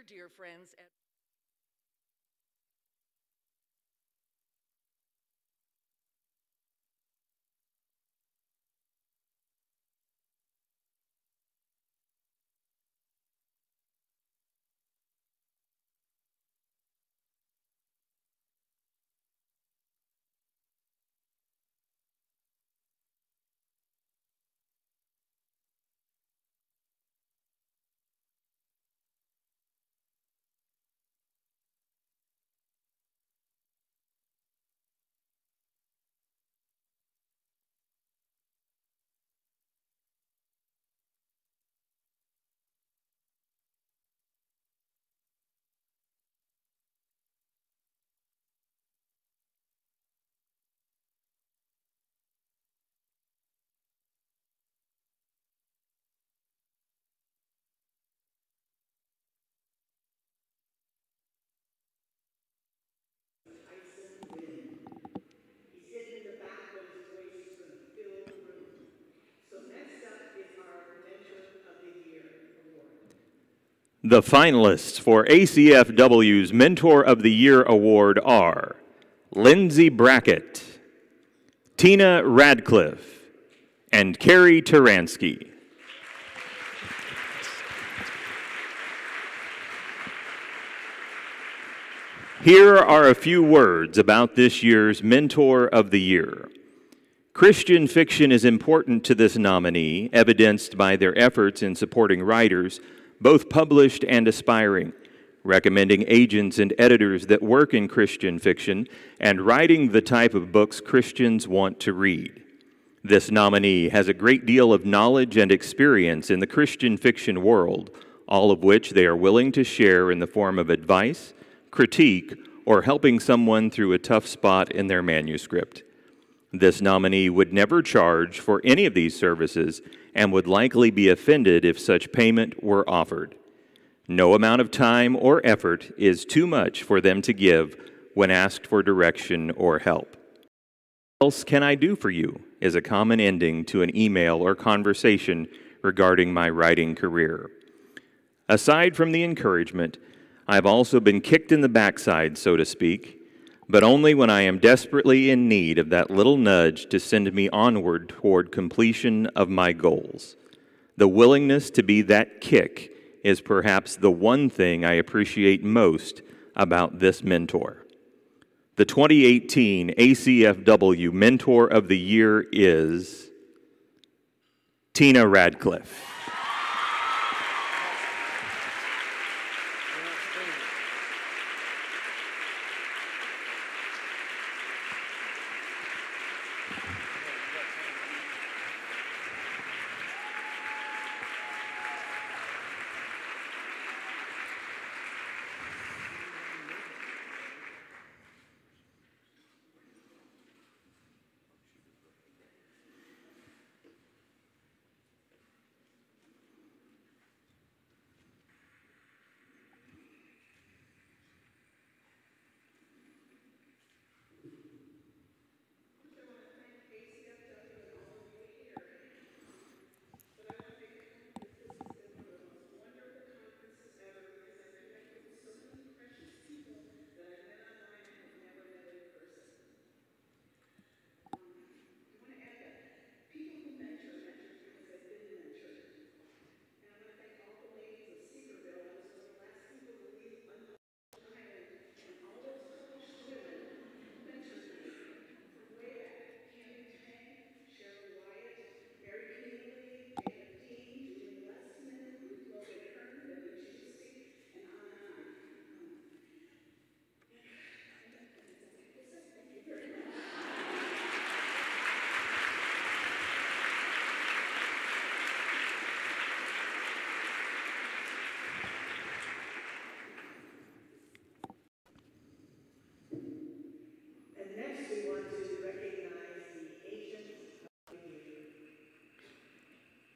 dear friends. The finalists for ACFW's Mentor of the Year Award are Lindsay Brackett, Tina Radcliffe, and Carrie Taransky. Here are a few words about this year's Mentor of the Year. Christian fiction is important to this nominee, evidenced by their efforts in supporting writers, both published and aspiring, recommending agents and editors that work in Christian fiction, and writing the type of books Christians want to read. This nominee has a great deal of knowledge and experience in the Christian fiction world, all of which they are willing to share in the form of advice, critique, or helping someone through a tough spot in their manuscript. This nominee would never charge for any of these services and would likely be offended if such payment were offered. No amount of time or effort is too much for them to give when asked for direction or help. What else can I do for you is a common ending to an email or conversation regarding my writing career. Aside from the encouragement, I've also been kicked in the backside, so to speak, but only when I am desperately in need of that little nudge to send me onward toward completion of my goals. The willingness to be that kick is perhaps the one thing I appreciate most about this mentor. The 2018 ACFW Mentor of the Year is Tina Radcliffe.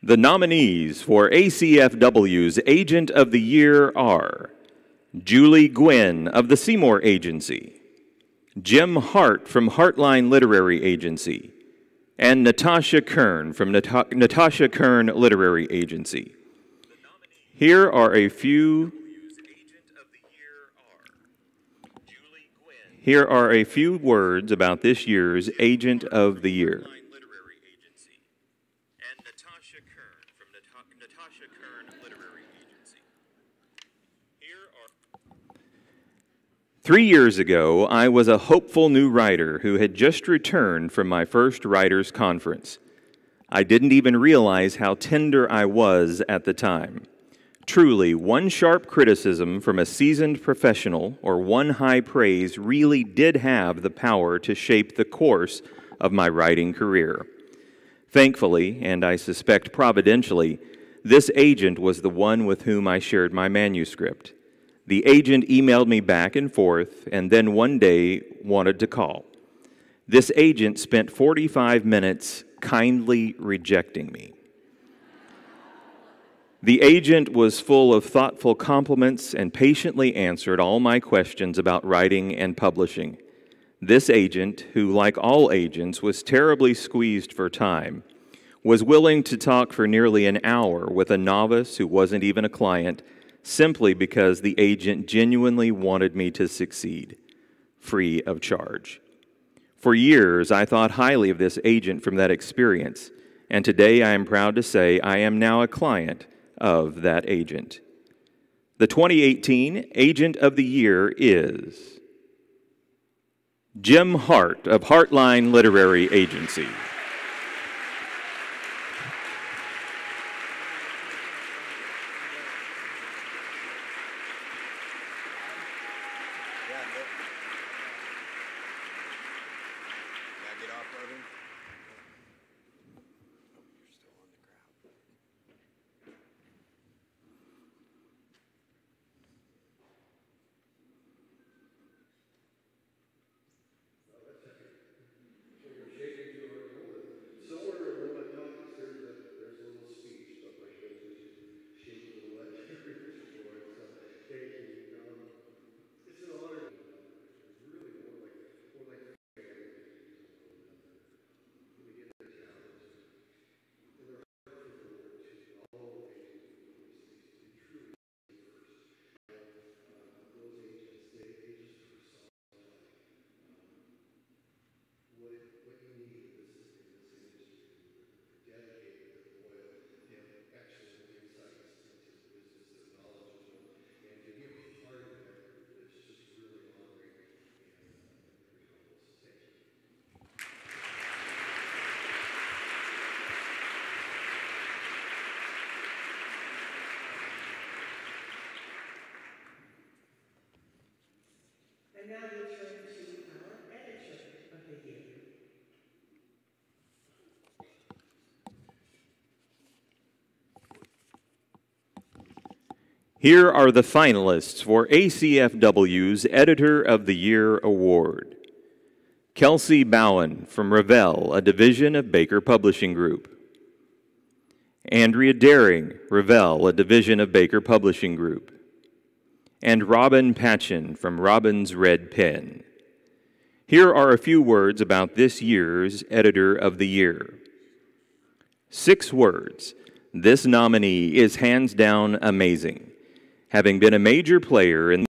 The nominees for ACFW's Agent of the Year are Julie Gwynn of the Seymour Agency, Jim Hart from Heartline Literary Agency, and Natasha Kern from Natasha Kern Literary Agency. Here are a few Here are a few words about this year's Agent of the Year. Literary Agency, and Natasha Kern from Natasha Kern Literary Agency. Here are 3 years ago, I was a hopeful new writer who had just returned from my first writers' conference. I didn't even realize how tender I was at the time. Truly, one sharp criticism from a seasoned professional or one high praise really did have the power to shape the course of my writing career. Thankfully, and I suspect providentially, this agent was the one with whom I shared my manuscript. The agent emailed me back and forth, and then one day wanted to call. This agent spent 45 minutes kindly rejecting me. The agent was full of thoughtful compliments and patiently answered all my questions about writing and publishing. This agent, who, like all agents, was terribly squeezed for time, was willing to talk for nearly an hour with a novice who wasn't even a client, simply because the agent genuinely wanted me to succeed, free of charge. For years, I thought highly of this agent from that experience, and today I am proud to say I am now a client of that agent. The 2018 Agent of the Year is Jim Hart of Heartline Literary Agency. And now we turn to our Editor of the Year. Here are the finalists for ACFW's Editor of the Year Award. Kelsey Bowen from Revell, a division of Baker Publishing Group. Andrea Daring, Revell, a division of Baker Publishing Group. And Robin Patchen from Robin's Red Pen. Here are a few words about this year's Editor of the Year. 6 words. This nominee is hands down amazing. Having been a major player in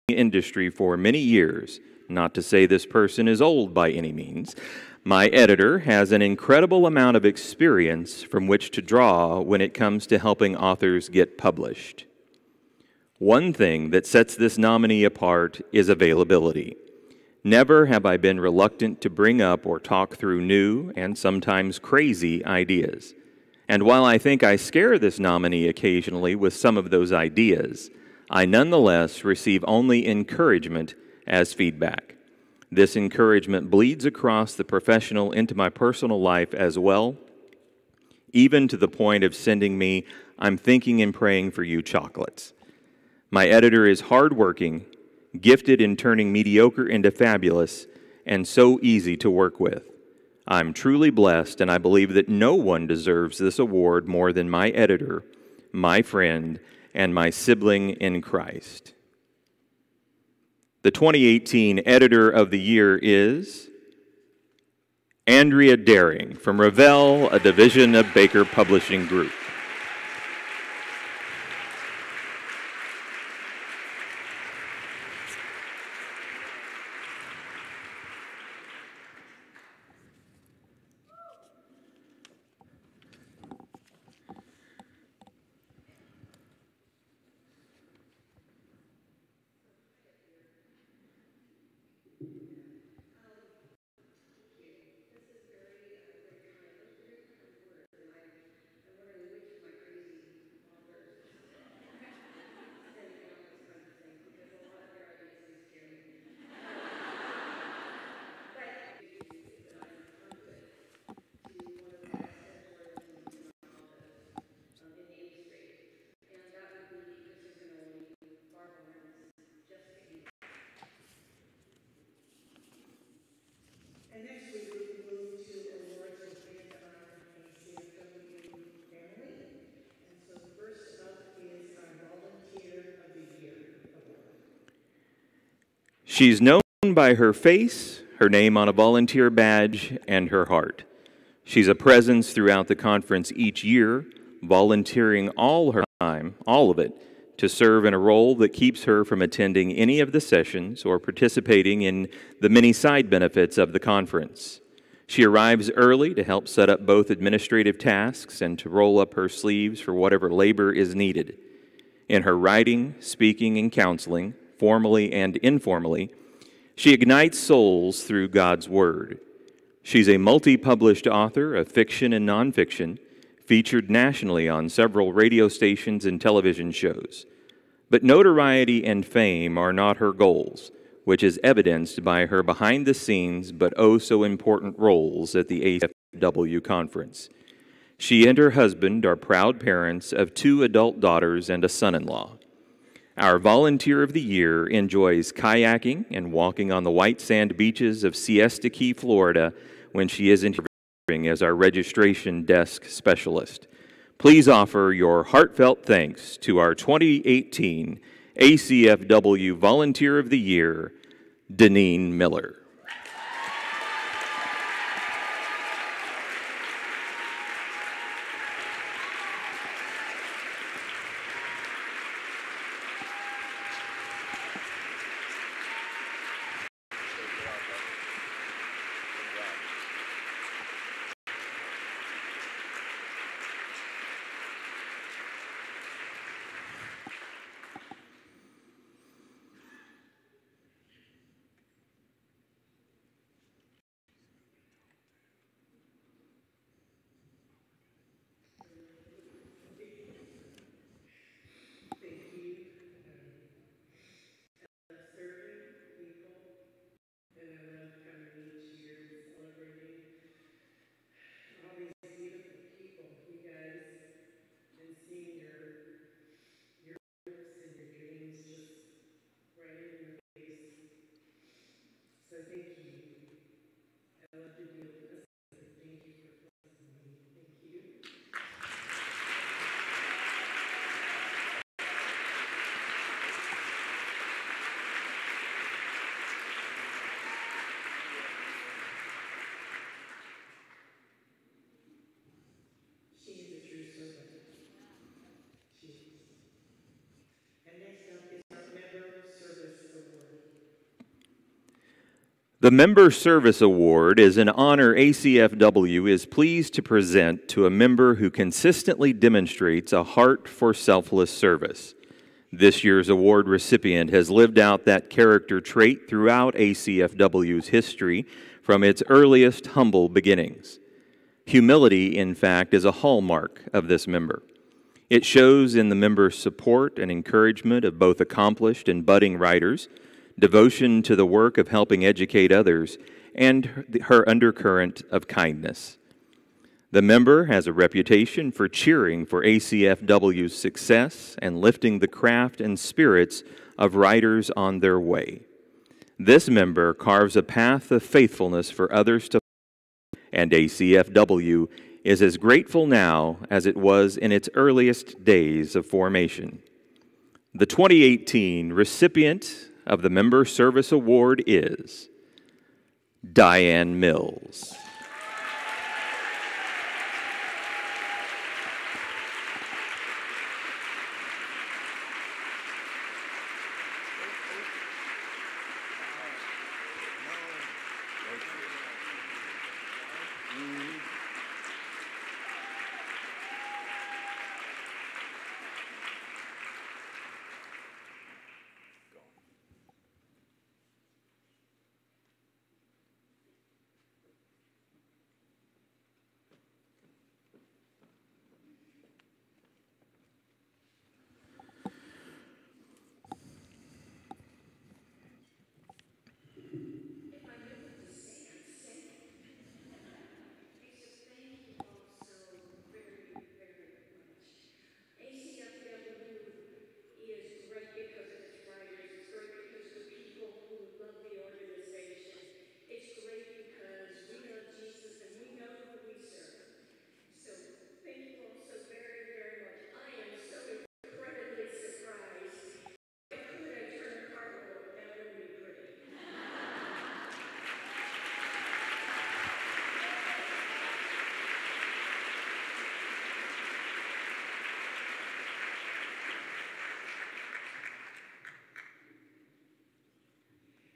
the industry for many years, not to say this person is old by any means, my editor has an incredible amount of experience from which to draw when it comes to helping authors get published. One thing that sets this nominee apart is availability. Never have I been reluctant to bring up or talk through new and sometimes crazy ideas. And while I think I scare this nominee occasionally with some of those ideas, I nonetheless receive only encouragement as feedback. This encouragement bleeds across the professional into my personal life as well, even to the point of sending me, "I'm thinking and praying for you" chocolates. My editor is hardworking, gifted in turning mediocre into fabulous, and so easy to work with. I'm truly blessed, and I believe that no one deserves this award more than my editor, my friend, and my sibling in Christ. The 2018 Editor of the Year is Andrea Daring from Revell, a division of Baker Publishing Group. She's known by her face, her name on a volunteer badge, and her heart. She's a presence throughout the conference each year, volunteering all her time, all of it, to serve in a role that keeps her from attending any of the sessions or participating in the many side benefits of the conference. She arrives early to help set up both administrative tasks and to roll up her sleeves for whatever labor is needed. In her writing, speaking, and counseling, formally and informally, she ignites souls through God's Word. She's a multi-published author of fiction and nonfiction, featured nationally on several radio stations and television shows. But notoriety and fame are not her goals, which is evidenced by her behind-the-scenes but oh-so-important roles at the ACFW conference. She and her husband are proud parents of 2 adult daughters and a son-in-law. Our Volunteer of the Year enjoys kayaking and walking on the white sand beaches of Siesta Key, Florida, when she is interviewing as our registration desk specialist. Please offer your heartfelt thanks to our 2018 ACFW Volunteer of the Year, Deneen Miller. The Member Service Award is an honor ACFW is pleased to present to a member who consistently demonstrates a heart for selfless service. This year's award recipient has lived out that character trait throughout ACFW's history from its earliest humble beginnings. Humility, in fact, is a hallmark of this member. It shows in the member's support and encouragement of both accomplished and budding writers, devotion to the work of helping educate others, and her undercurrent of kindness. The member has a reputation for cheering for ACFW's success and lifting the craft and spirits of writers on their way. This member carves a path of faithfulness for others to follow, and ACFW is as grateful now as it was in its earliest days of formation. The 2018 recipient of the Member Service Award is Diane Mills.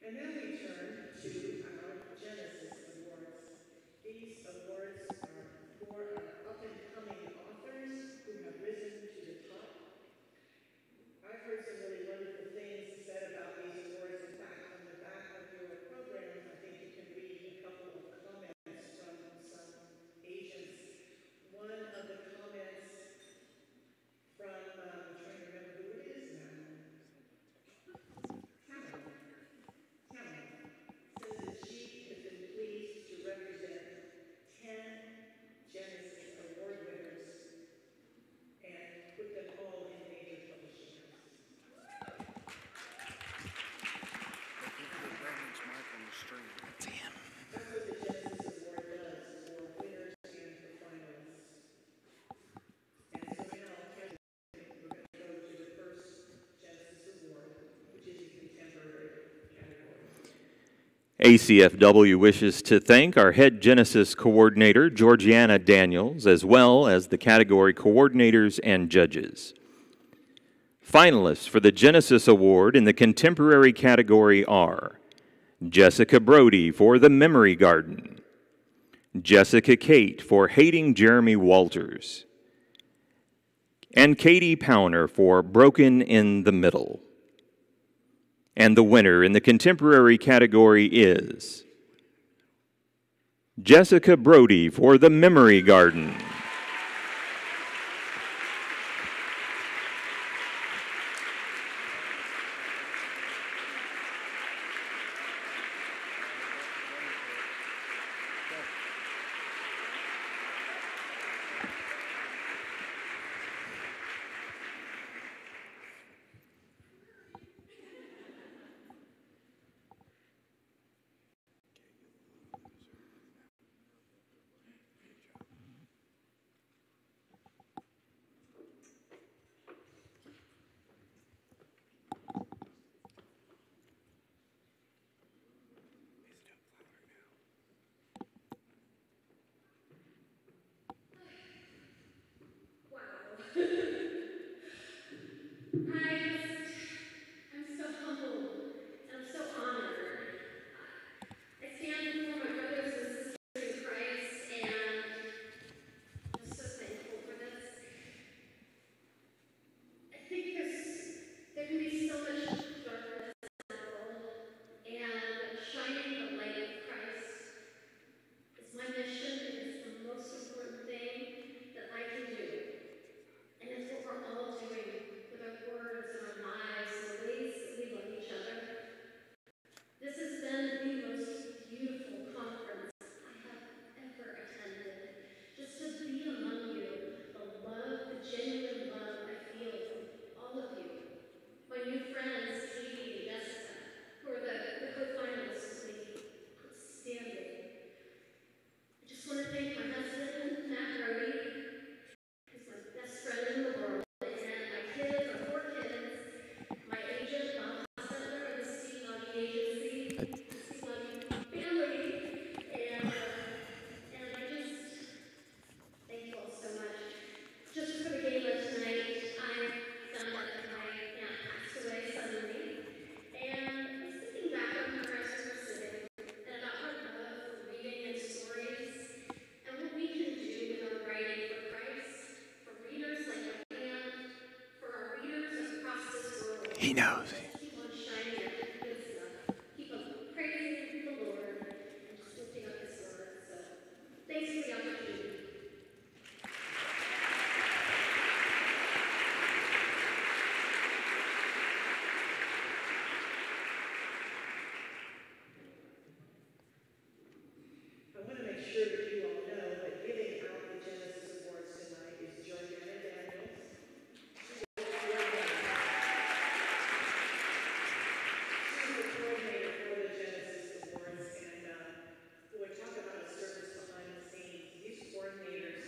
And now we turn to our Genesis Awards. These awards are for our up-and-coming authors who have risen to the top. I've heard some really wonderful things said about these awards. In fact, on the back of your program, I think you can read a couple of comments from some agents. One of the comments from, I'm trying to remember who it is now. Talon says that she has been pleased to represent 10 Genesis Award winners and put them all in major publishing houses. That's what the Genesis Award does for winners and for finalists. And so now, Kevin, we're going to go to the first Genesis Award, which is the contemporary category. ACFW wishes to thank our head Genesis coordinator, Georgiana Daniels, as well as the category coordinators and judges. Finalists for the Genesis Award in the contemporary category are Jessica Brody for The Memory Garden, Jessica Kate for Hating Jeremy Walters, and Katie Powner for Broken in the Middle. And the winner in the contemporary category is Jessica Brody for The Memory Garden. I'm so humbled and I'm so honored. I stand before my brothers and sisters in Christ and I'm so thankful for this. I think there can be so much darkness in our world, and shining the light of Christ is my mission, and it's the most important thing that I can do. And it's what we're all doing with our words and our lives and the ways that we love each other. This has been the most beautiful conference I have ever attended. Just to be among you, the genuine love I feel from all of you. My new friends, Katie and Jessica, who are the co-finalists with me, outstanding. I just want to thank my husband, Matt Brody, who's my best friend in the world, and my kids, our 4 kids, my agent, Bob Hostetler, of the Steve Lobby Agency, Steve Lobby family, and I just thank you all so much. Just for the gala tonight, I found out that my aunt passed away suddenly, and I was thinking back on her as we were sitting, and about her love for reading and stories, and what we can do with our writing for Christ, for readers like my aunt, for our readers across this world. He knows. Just keep on shining our good stuff. Keep on praising the Lord and just lifting up His word. So, thanks for the opportunity. I want to make sure that you all know that giving out the Genesis Awards tonight is Georgiana Daniels. She's the coordinator for the Genesis Awards, and boy, talk about a service behind the scenes. These coordinators,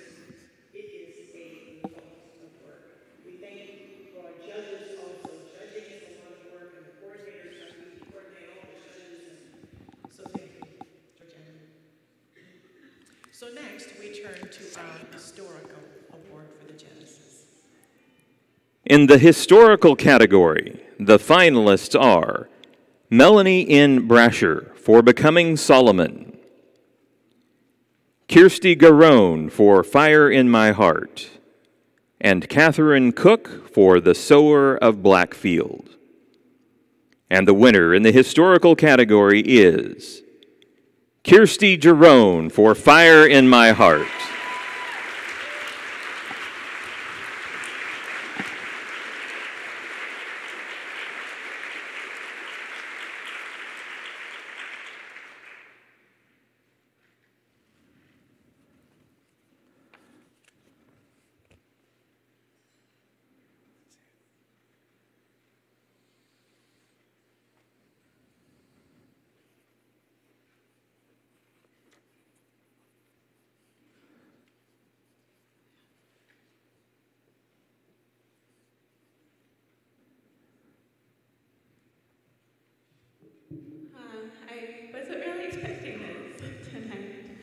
it is a lot of work. We thank our judges also. Judging is a lot of work, and the coordinators have to coordinate all the judges. So thank you, Georgiana. So next, we turn to our historical award for the Genesis. In the historical category, the finalists are Melanie N. Brasher for Becoming Solomon. Kirsty Garone for Fire in My Heart. And Catherine Cook for The Sower of Blackfield. And the winner in the historical category is Kirsty Garone for Fire in My Heart. I wasn't really expecting this tonight.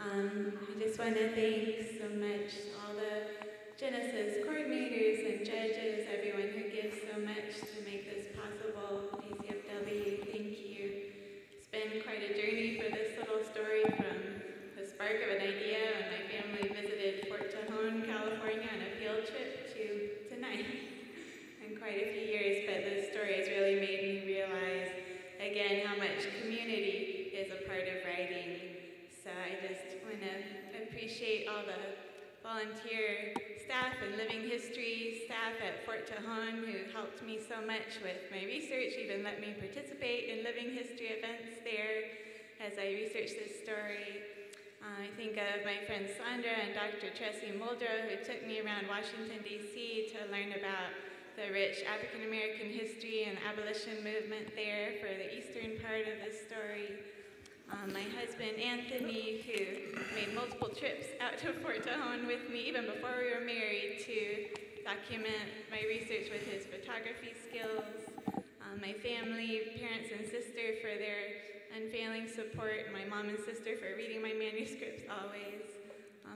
I just want to thank so much all the Genesis coordinators and judges, everyone who gives so much to make this possible. ACFW, thank you. It's been quite a journey for this little story from the spark of an idea when my family visited Fort Tejon, California on a field trip to tonight. In quite a few years, but this story has really made me realize again how much community is a part of writing. So I just want to appreciate all the volunteer staff and living history staff at Fort Tejon who helped me so much with my research, even let me participate in living history events there as I researched this story. I think of my friend Sandra and Dr. Tressie Muldrow, who took me around Washington, D.C. to learn about the rich African American history and abolition movement there for the eastern part of the story. My husband Anthony, who made multiple trips out to Fort Tejon with me even before we were married to document my research with his photography skills. My family, parents and sister for their unfailing support, my mom and sister for reading my manuscripts always.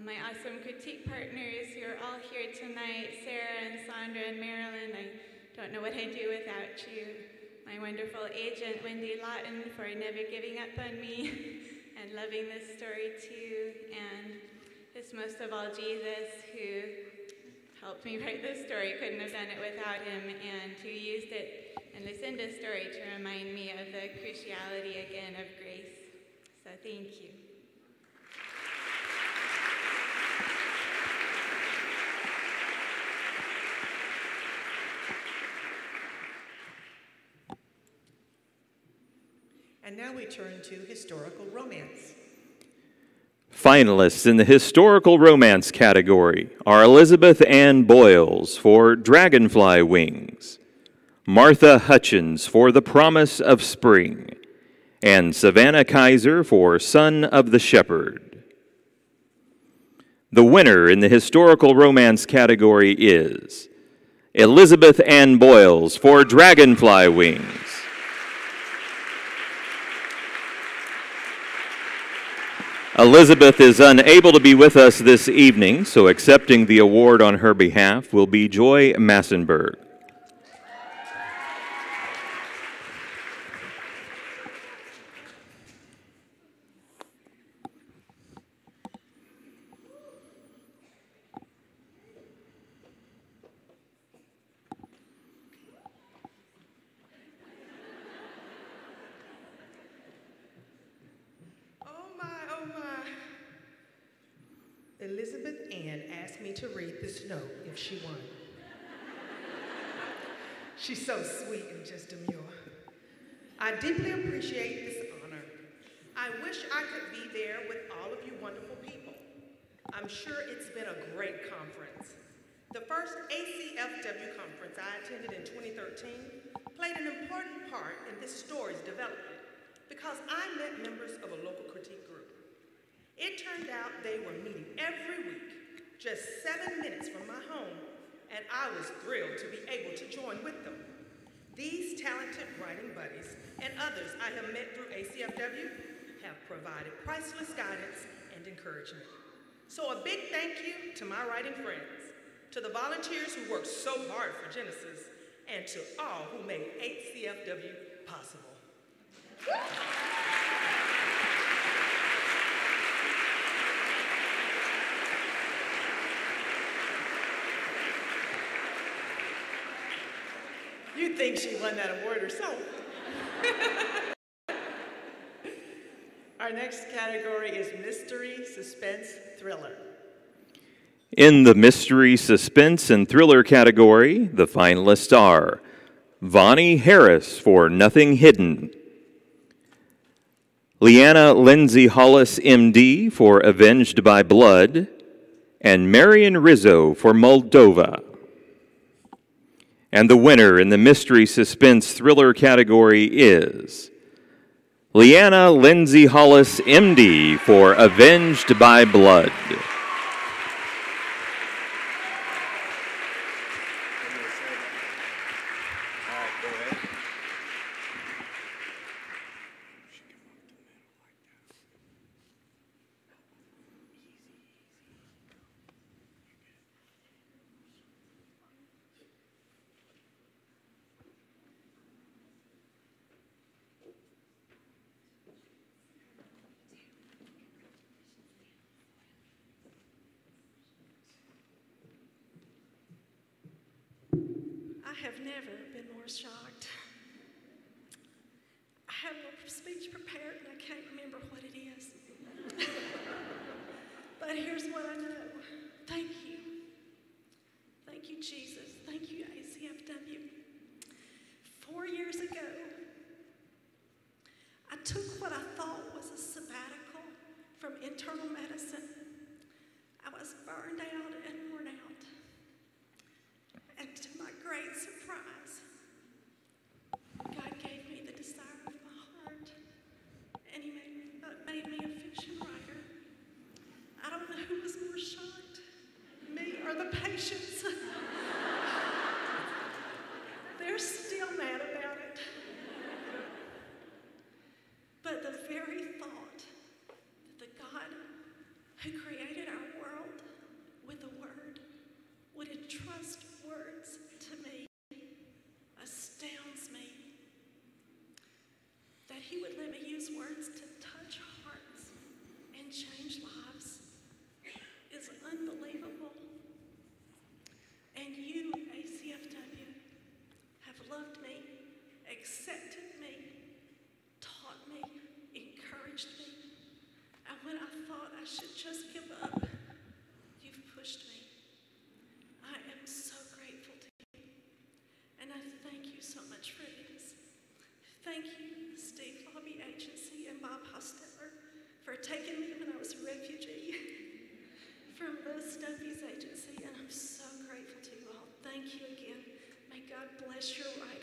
My awesome critique partners who are all here tonight, Sarah and Sandra and Marilyn, I don't know what I'd do without you. My wonderful agent, Wendy Lawton, for never giving up on me and loving this story too. And just most of all, Jesus, who helped me write this story. Couldn't have done it without him, and who used it in Lucinda's story to remind me of the cruciality again of grace. So thank you. And now we turn to historical romance. Finalists in the historical romance category are Elizabeth Ann Boyles for Dragonfly Wings, Martha Hutchins for The Promise of Spring, and Savannah Kaiser for Son of the Shepherd. The winner in the historical romance category is Elizabeth Ann Boyles for Dragonfly Wings. Elizabeth is unable to be with us this evening, so accepting the award on her behalf will be Joy Massenberg. Elizabeth Ann asked me to read this note if she won. She's so sweet and just demure. I deeply appreciate this honor. I wish I could be there with all of you wonderful people. I'm sure it's been a great conference. The first ACFW conference I attended in 2013 played an important part in this story's development because I met members of a local critique group. It turned out they were meeting every week, just 7 minutes from my home, and I was thrilled to be able to join with them. These talented writing buddies and others I have met through ACFW have provided priceless guidance and encouragement. So a big thank you to my writing friends, to the volunteers who worked so hard for Genesis, and to all who made ACFW possible. Good thing she won that award herself. Our next category is Mystery, Suspense, Thriller. In the Mystery, Suspense, and Thriller category, the finalists are Vonnie Harris for Nothing Hidden, Leanna Lindsay Hollis, MD, for Avenged by Blood, and Marion Rizzo for Moldova. And the winner in the Mystery, Suspense, Thriller category is Leanna Lindsay Hollis, MD, for Avenged by Blood. I have never been more shocked. I have a speech prepared and I can't remember what it is. But here's what I know. Thank you. Thank you, Jesus. Thank you, ACFW. 4 years ago, I took what I thought was a sabbatical from internal medicine. I was burned out and worn out. And to my great surprise, God gave me the desire of my heart, and He made me a fiction writer. I don't know who was more shocked, me or the patients. They're still mad about it. But the very thought that the God who created our world with a word would entrust words to me astounds me. That He would let me use words to touch hearts and change lives is unbelievable. And you, ACFW, have loved me, accepted me, taught me, encouraged me. And when I thought I should just give up, you've pushed me. I am so grateful to you, and I thank you so much for this. Thank you, Steve Lobby Agency and Bob Hostetter, for taking me when I was a refugee from the Stubbies Agency, and I'm so grateful to you all. Thank you again. May God bless your writing.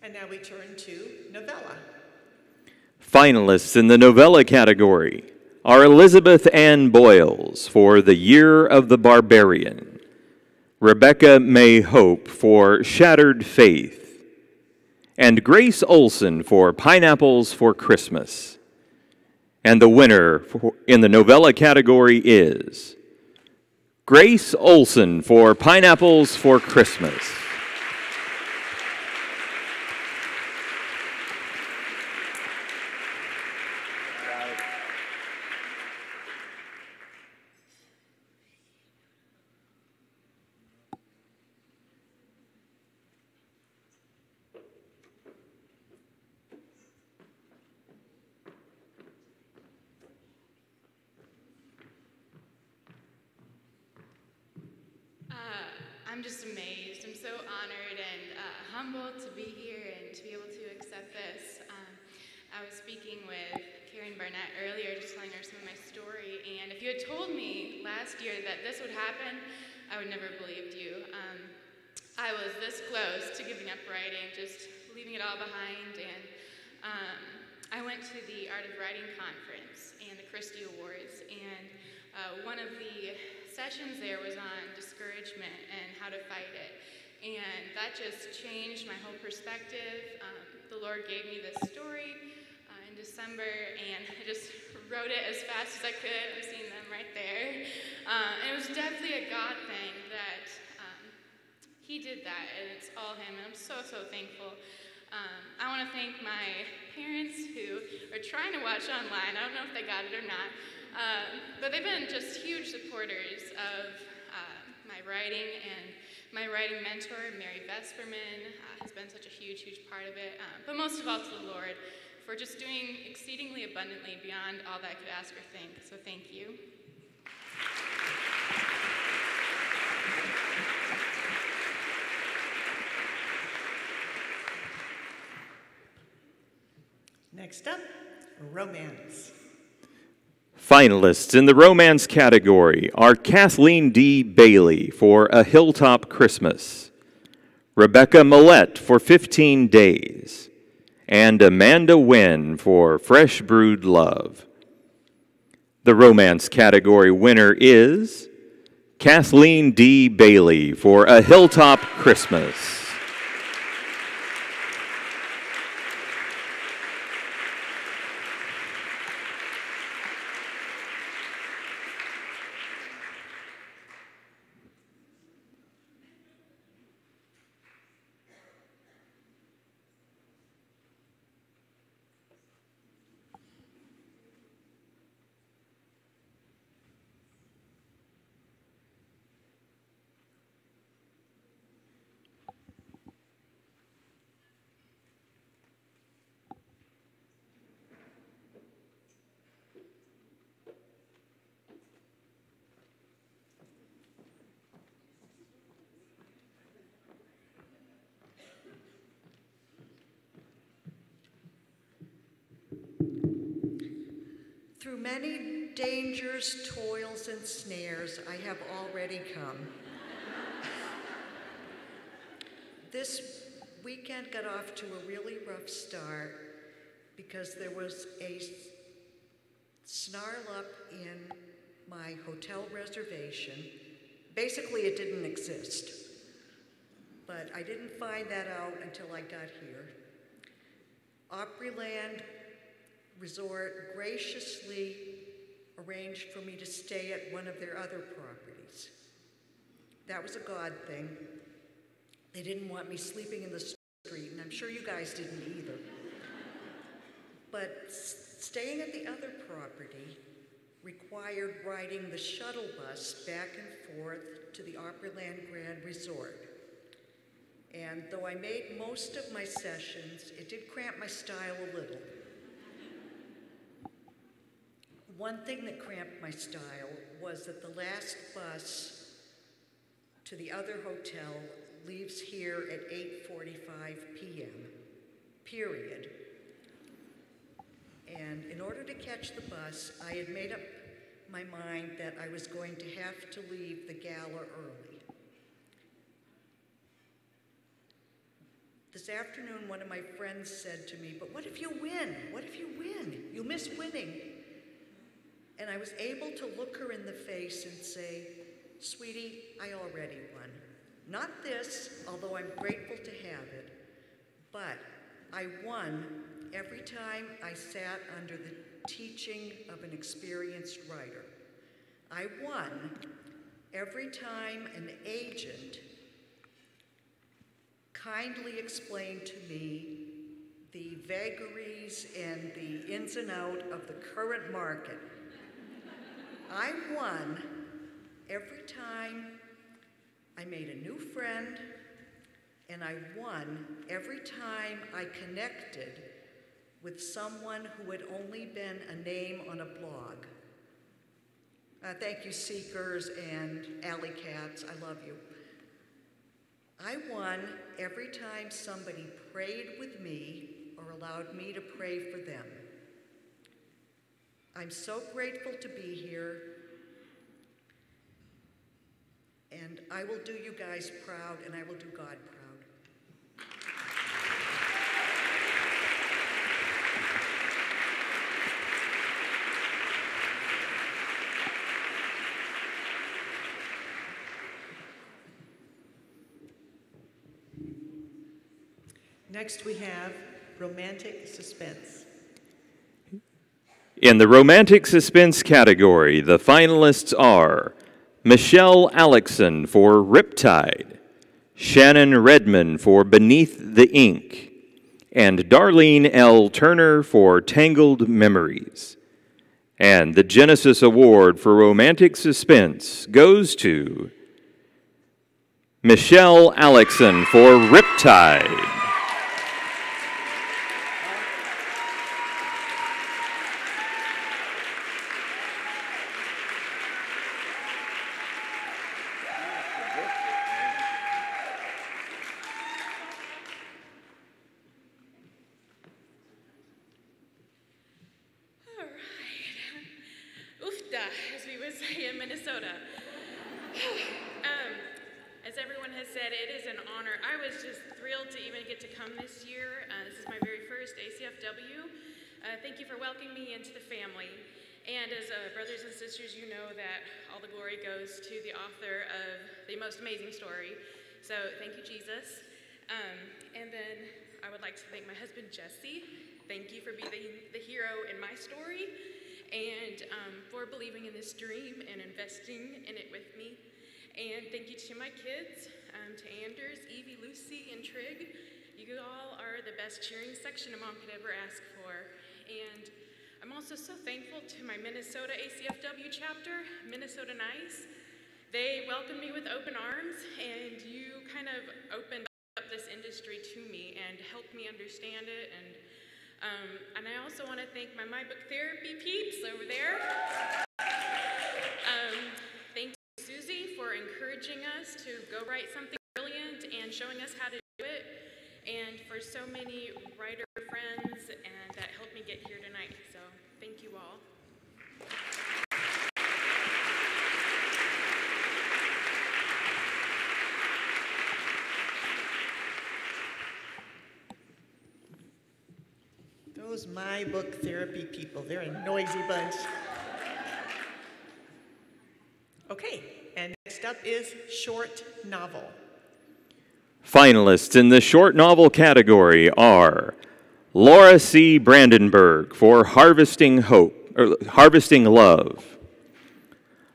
And now we turn to novella. Finalists in the novella category are Elizabeth Ann Boyles for The Year of the Barbarian, Rebecca May Hope for Shattered Faith, and Grace Olson for Pineapples for Christmas. And the winner in the novella category is Grace Olson for Pineapples for Christmas. I'm just amazed. I'm so honored and humbled to be here and to be able to accept this. I was speaking with Karen Barnett earlier, just telling her some of my story, and if you had told me last year that this would happen, I would never have believed you. I was this close to giving up writing, just leaving it all behind, and I went to the Art of Writing Conference and the Christie Awards, and one of the sessions there was on discouragement and how to fight it. And that just changed my whole perspective. The Lord gave me this story in December, and I just wrote it as fast as I could. I'm seeing them right there. And it was definitely a God thing that He did that, and it's all Him, and I'm so, so thankful. I want to thank my parents who are trying to watch online. I don't know if they got it or not, but they've been just huge supporters of my writing, and my writing mentor, Mary Vesperman, has been such a huge, huge part of it. But most of all to the Lord for just doing exceedingly abundantly beyond all that I could ask or think. So thank you. Next up, romance. Finalists in the romance category are Kathleen D. Bailey for A Hilltop Christmas, Rebecca Millette for 15 Days, and Amanda Wynn for Fresh Brewed Love. The romance category winner is Kathleen D. Bailey for A Hilltop Christmas. Through many dangers, toils, and snares, I have already come. This weekend got off to a really rough start because there was a snarl up in my hotel reservation. Basically, it didn't exist, but I didn't find that out until I got here. Opryland Resort graciously arranged for me to stay at one of their other properties. That was a God thing. They didn't want me sleeping in the street, and I'm sure you guys didn't either. But staying at the other property required riding the shuttle bus back and forth to the Opryland Grand Resort. And though I made most of my sessions, it did cramp my style a little. One thing that cramped my style was that the last bus to the other hotel leaves here at 8:45 p.m., period. And in order to catch the bus, I had made up my mind that I was going to have to leave the Gala early. This afternoon, one of my friends said to me, "But what if you win? What if you win? You miss winning." And I was able to look her in the face and say, "Sweetie, I already won. Not this, although I'm grateful to have it, but I won every time I sat under the teaching of an experienced writer. I won every time an agent kindly explained to me the vagaries and the ins and out of the current market. I won every time I made a new friend, and I won every time I connected with someone who had only been a name on a blog." Thank you, Seekers and Alley Cats, I love you. I won every time somebody prayed with me or allowed me to pray for them. I'm so grateful to be here, and I will do you guys proud, and I will do God proud. Next we have romantic suspense. In the romantic suspense category, the finalists are Michelle Alexson for Riptide, Shannon Redman for Beneath the Ink, and Darlene L. Turner for Tangled Memories. And the Genesis Award for Romantic Suspense goes to Michelle Alexson for Riptide. As we would say in Minnesota. As everyone has said, it is an honor. I was just thrilled to even get to come this year. This is my very first ACFW. Thank you for welcoming me into the family. And as brothers and sisters, you know that all the glory goes to the author of the most amazing story. So thank you, Jesus. And then I would like to thank my husband, Jesse. Thank you for being the hero in my story, and for believing in this dream and investing in it with me. And thank you to my kids, to Anders, Evie, Lucy, and Trig. You all are the best cheering section a mom could ever ask for. And I'm also so thankful to my Minnesota ACFW chapter, Minnesota Nice. They welcomed me with open arms, and you kind of opened up this industry to me and helped me understand it. And I also want to thank my book therapy peeps over there. Thank you, Susie, for encouraging us to go write something brilliant and showing us how to do it. And for so many writer friends and that helped me get here tonight. So thank you all. Those my book therapy people, they're a noisy bunch. Okay, and next up is short novel. Finalists in the short novel category are Laura C. Brandenburg for Harvesting Love,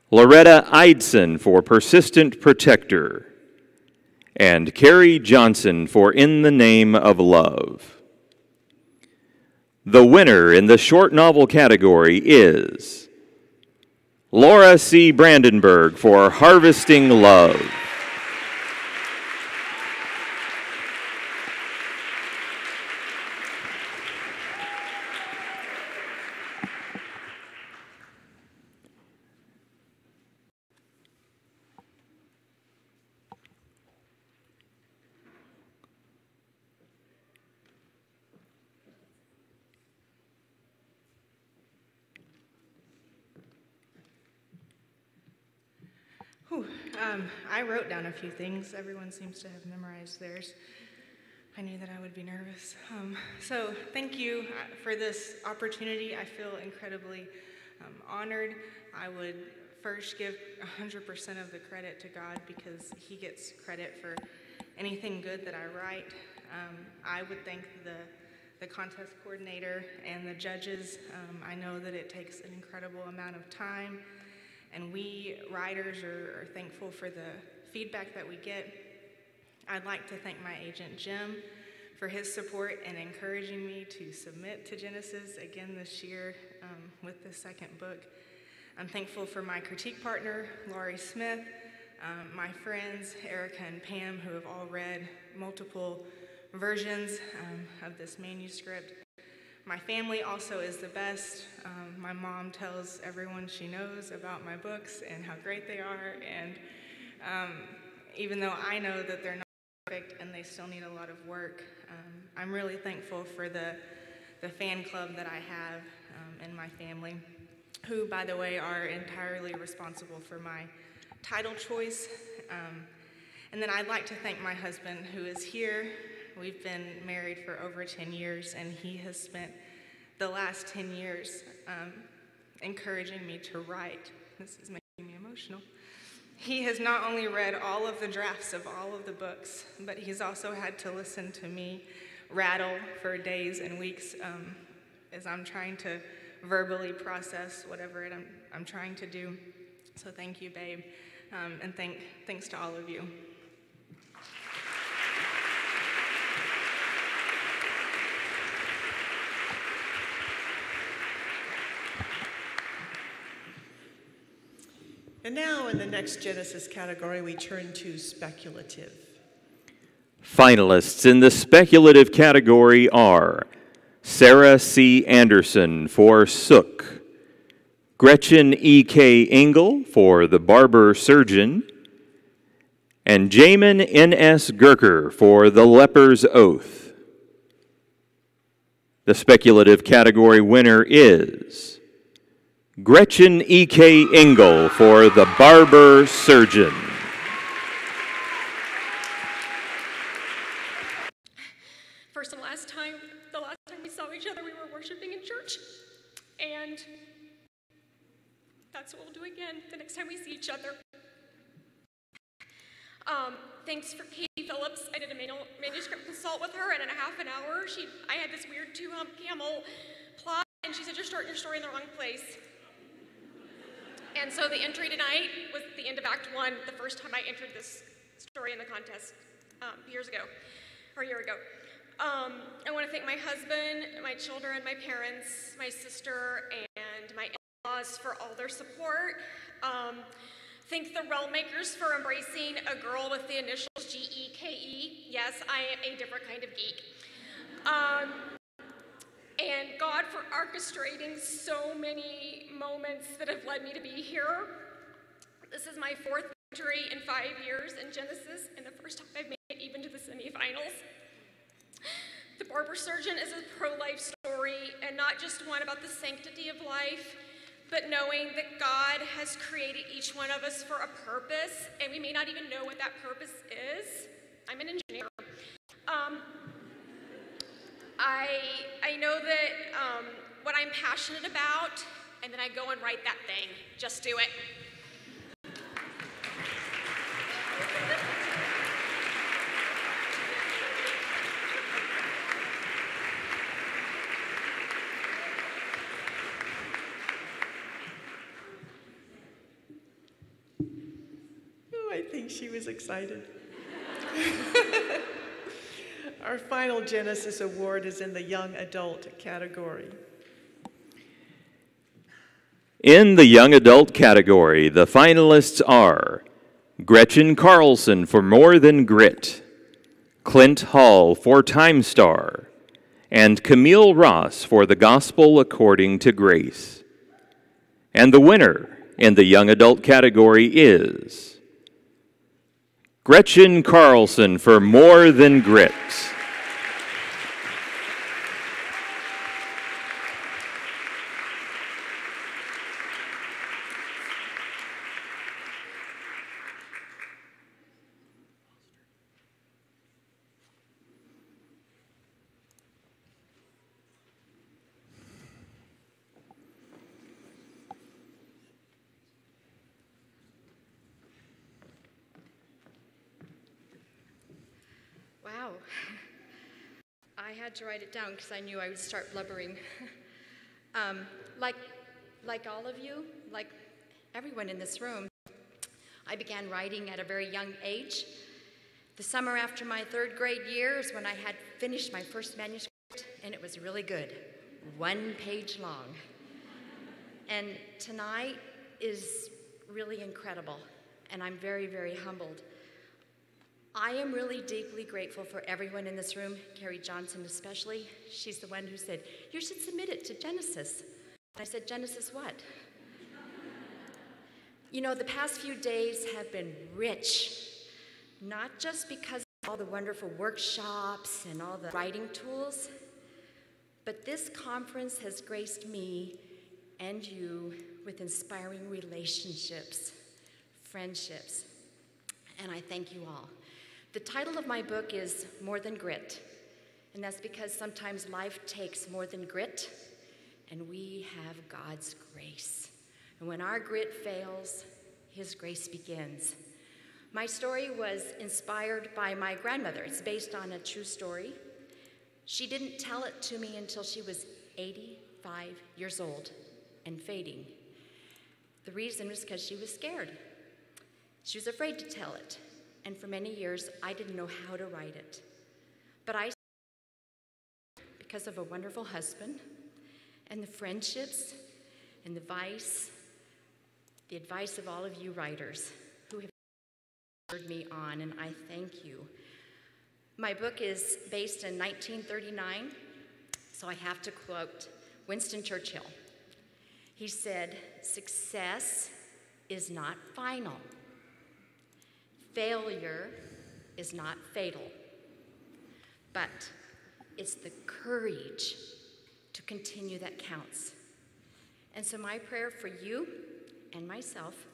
Loretta Eidson for Persistent Protector, and Carrie Johnson for In the Name of Love. The winner in the short novel category is Laura C. Brandenburg for Harvesting Love. I wrote down a few things. Everyone seems to have memorized theirs. I knew that I would be nervous. So thank you for this opportunity. I feel incredibly honored. I would first give 100% of the credit to God because He gets credit for anything good that I write. I would thank the contest coordinator and the judges. I know that it takes an incredible amount of time, and we writers are thankful for the feedback that we get. I'd like to thank my agent, Jim, for his support and encouraging me to submit to Genesis again this year with the second book. I'm thankful for my critique partner, Laurie Smith, my friends, Erica and Pam, who have all read multiple versions of this manuscript. My family also is the best. My mom tells everyone she knows about my books and how great they are, and even though I know that they're not perfect and they still need a lot of work, I'm really thankful for the fan club that I have in my family, who, by the way, are entirely responsible for my title choice. And then I'd like to thank my husband, who is here. We've been married for over 10 years, and he has spent the last 10 years encouraging me to write. This is making me emotional. He has not only read all of the drafts of all of the books, but he's also had to listen to me rattle for days and weeks as I'm trying to verbally process whatever I'm trying to do. So thank you, babe, and thanks to all of you. And now in the next Genesis category, we turn to speculative. Finalists in the speculative category are Sarah C. Anderson for Sook, Gretchen E.K. Engel for The Barber Surgeon, and Jamin N.S. Gerker for The Leper's Oath. The speculative category winner is Gretchen E.K. Engel for The Barber Surgeon. The last time we saw each other, we were worshiping in church. And that's what we'll do again the next time we see each other. Thanks for Katie Phillips. I did a manuscript consult with her, and in a half an hour, I had this weird two-hump camel plot, and she said, "You're starting your story in the wrong place." And so the entry tonight was the end of Act 1, the first time I entered this story in the contest a year ago. I want to thank my husband, my children, my parents, my sister, and my in-laws for all their support. Thank the realm makers for embracing a girl with the initials G-E-K-E. Yes, I am a different kind of geek. And God for orchestrating so many moments that have led me to be here. This is my 4th victory in 5 years in Genesis, and the first time I've made it even to the semifinals. The Barber Surgeon is a pro-life story, and not just one about the sanctity of life, but knowing that God has created each one of us for a purpose, and we may not even know what that purpose is. I'm an engineer. I know that what I'm passionate about, and then I go and write that thing. Just do it. I think she was excited. Our final Genesis Award is in the Young Adult category. In the Young Adult category, the finalists are Gretchen Carlson for More Than Grit, Clint Hall for Time Star, and Camille Ross for The Gospel According to Grace. And the winner in the Young Adult category is Gretchen Carlson for More Than Grit. Wow. I had to write it down because I knew I would start blubbering. Like all of you, like everyone in this room, I began writing at a very young age. The summer after my 3rd grade year is when I had finished my first manuscript, and it was really good, 1 page long. And tonight is really incredible, and I'm very, very humbled. I am really deeply grateful for everyone in this room, Carrie Johnson especially. She's the one who said, "You should submit it to Genesis." I said, "Genesis what?" You know, the past few days have been rich, not just because of all the wonderful workshops and all the writing tools, but this conference has graced me and you with inspiring relationships, friendships, and I thank you all. The title of my book is More Than Grit, and that's because sometimes life takes more than grit, and we have God's grace. And when our grit fails, His grace begins. My story was inspired by my grandmother. It's based on a true story. She didn't tell it to me until she was 85 years old and fading. The reason was because she was scared. She was afraid to tell it. And for many years, I didn't know how to write it. But because of a wonderful husband and the friendships and the advice the advice of all of you writers who have spurred me on, and I thank you. My book is based in 1939, so I have to quote Winston Churchill. He said, "Success is not final. Failure is not fatal. But it's the courage to continue that counts." And so my prayer for you and myself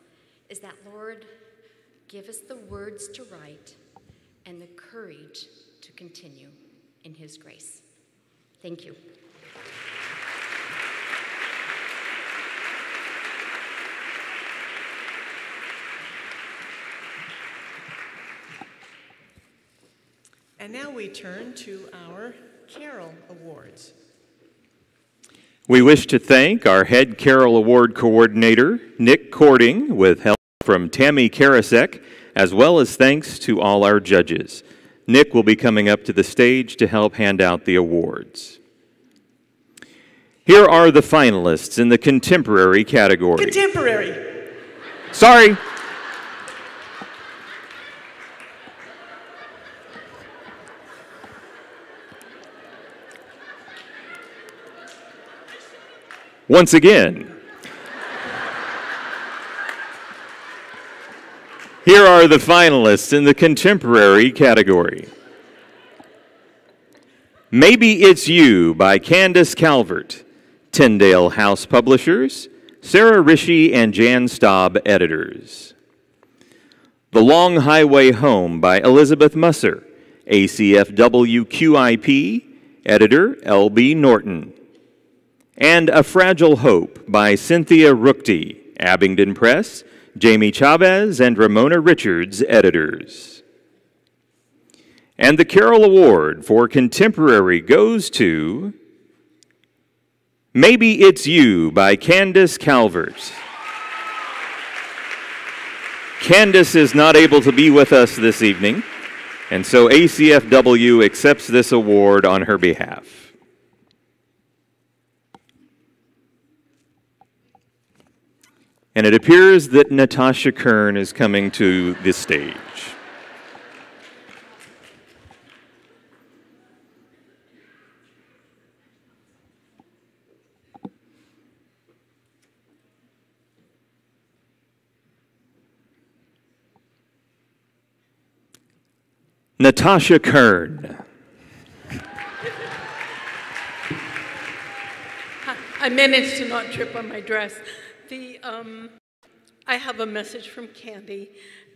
is that, Lord, give us the words to write and the courage to continue in His grace. Thank you. And now we turn to our Carol Awards. We wish to thank our head Carol Award coordinator, Nick Cording, with help from Tammy Karasek, as well as thanks to all our judges. Nick will be coming up to the stage to help hand out the awards. Here are the finalists in the contemporary category. Contemporary. Sorry. Once again, here are the finalists in the contemporary category. Maybe It's You by Candace Calvert, Tyndale House Publishers, Sarah Rishi and Jan Staub editors. The Long Highway Home by Elizabeth Musser, ACFW QIP, editor L.B. Norton. And A Fragile Hope by Cynthia Ruchti, Abingdon Press, Jamie Chavez and Ramona Richards, editors. And the Carol Award for Contemporary goes to Maybe It's You by Candace Calvert. Candace is not able to be with us this evening, and so ACFW accepts this award on her behalf. And it appears that Natasha Kern is coming to the stage. Natasha Kern. I managed to not trip on my dress. I have a message from Candy,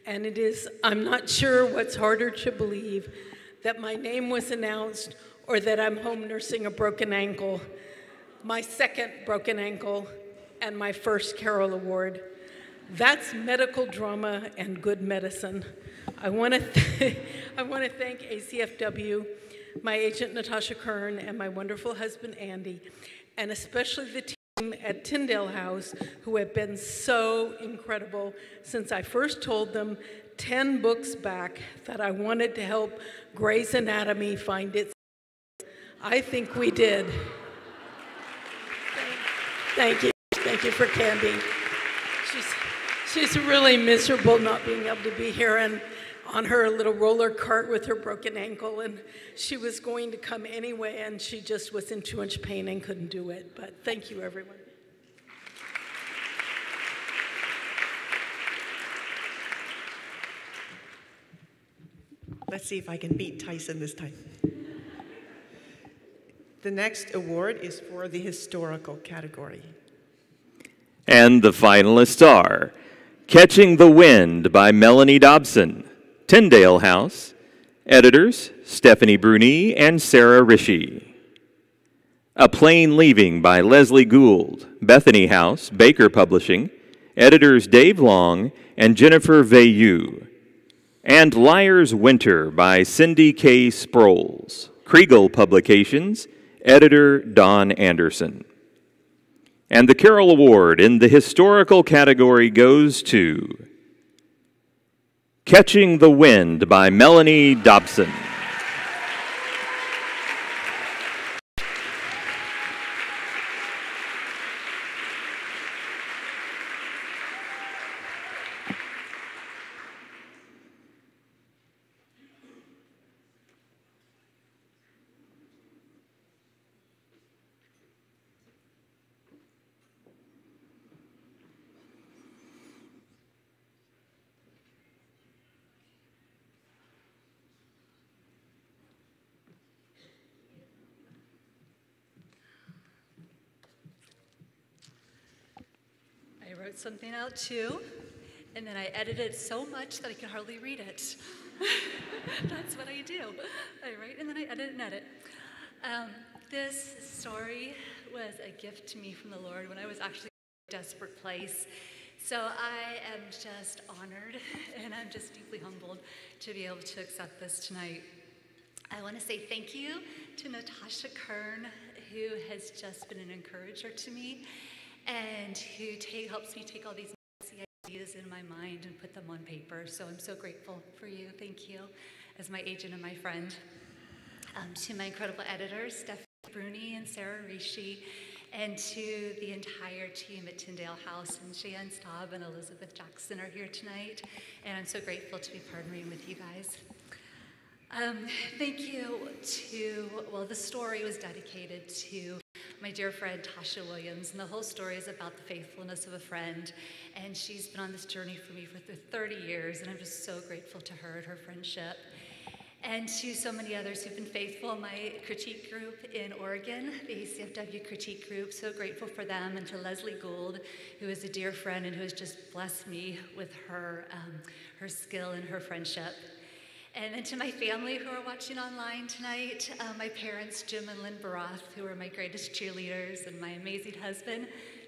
and it is, I'm not sure what's harder to believe, that my name was announced or that I'm home nursing a broken ankle, my second broken ankle, and my first Carol Award. That's medical drama and good medicine. I want to thank ACFW, my agent Natasha Kern, and my wonderful husband Andy, and especially the team at Tyndale House, who have been so incredible since I first told them 10 books back that I wanted to help Grey's Anatomy find its. I think we did. Thank you. Thank you for Candy. She's really miserable not being able to be here and on her little roller cart with her broken ankle, and she was going to come anyway, and she just was in too much pain and couldn't do it. But thank you, everyone. Let's see if I can beat Tyson this time. The next award is for the historical category. And the finalists are Catching the Wind by Melanie Dobson, Tyndale House, editors Stephanie Bruni and Sarah Rishi. A Plain Leaving by Leslie Gould, Bethany House, Baker Publishing, editors Dave Long and Jennifer Veilleux. And Liar's Winter by Cindy K. Sproles, Kriegel Publications, editor Don Anderson. And the Carol Award in the historical category goes to Catching the Wind by Melanie Dobson. wrote something out too, and then I edited it so much that I could hardly read it. That's what I do. I write and then I edit and edit. This story was a gift to me from the Lord when I was actually in a desperate place. So I am just honored and I'm just deeply humbled to be able to accept this tonight. I want to say thank you to Natasha Kern, who has just been an encourager to me and who helps me take all these ideas in my mind and put them on paper. So I'm so grateful for you. Thank you as my agent and my friend. To my incredible editors, Stephanie Bruni and Sarah Rishi, and to the entire team at Tyndale House, and Cheyenne Staub and Elizabeth Jackson are here tonight, and I'm so grateful to be partnering with you guys. Thank you to, well, the story was dedicated to my dear friend Tasha Williams, and the whole story is about the faithfulness of a friend, and she's been on this journey for me for 30 years, and I'm just so grateful to her and her friendship. And to so many others who've been faithful, my critique group in Oregon, the ACFW critique group, so grateful for them, and to Leslie Gould, who is a dear friend and who has just blessed me with her, her skill and her friendship. And then to my family who are watching online tonight, my parents, Jim and Lynn Baroth, who are my greatest cheerleaders, and my amazing husband,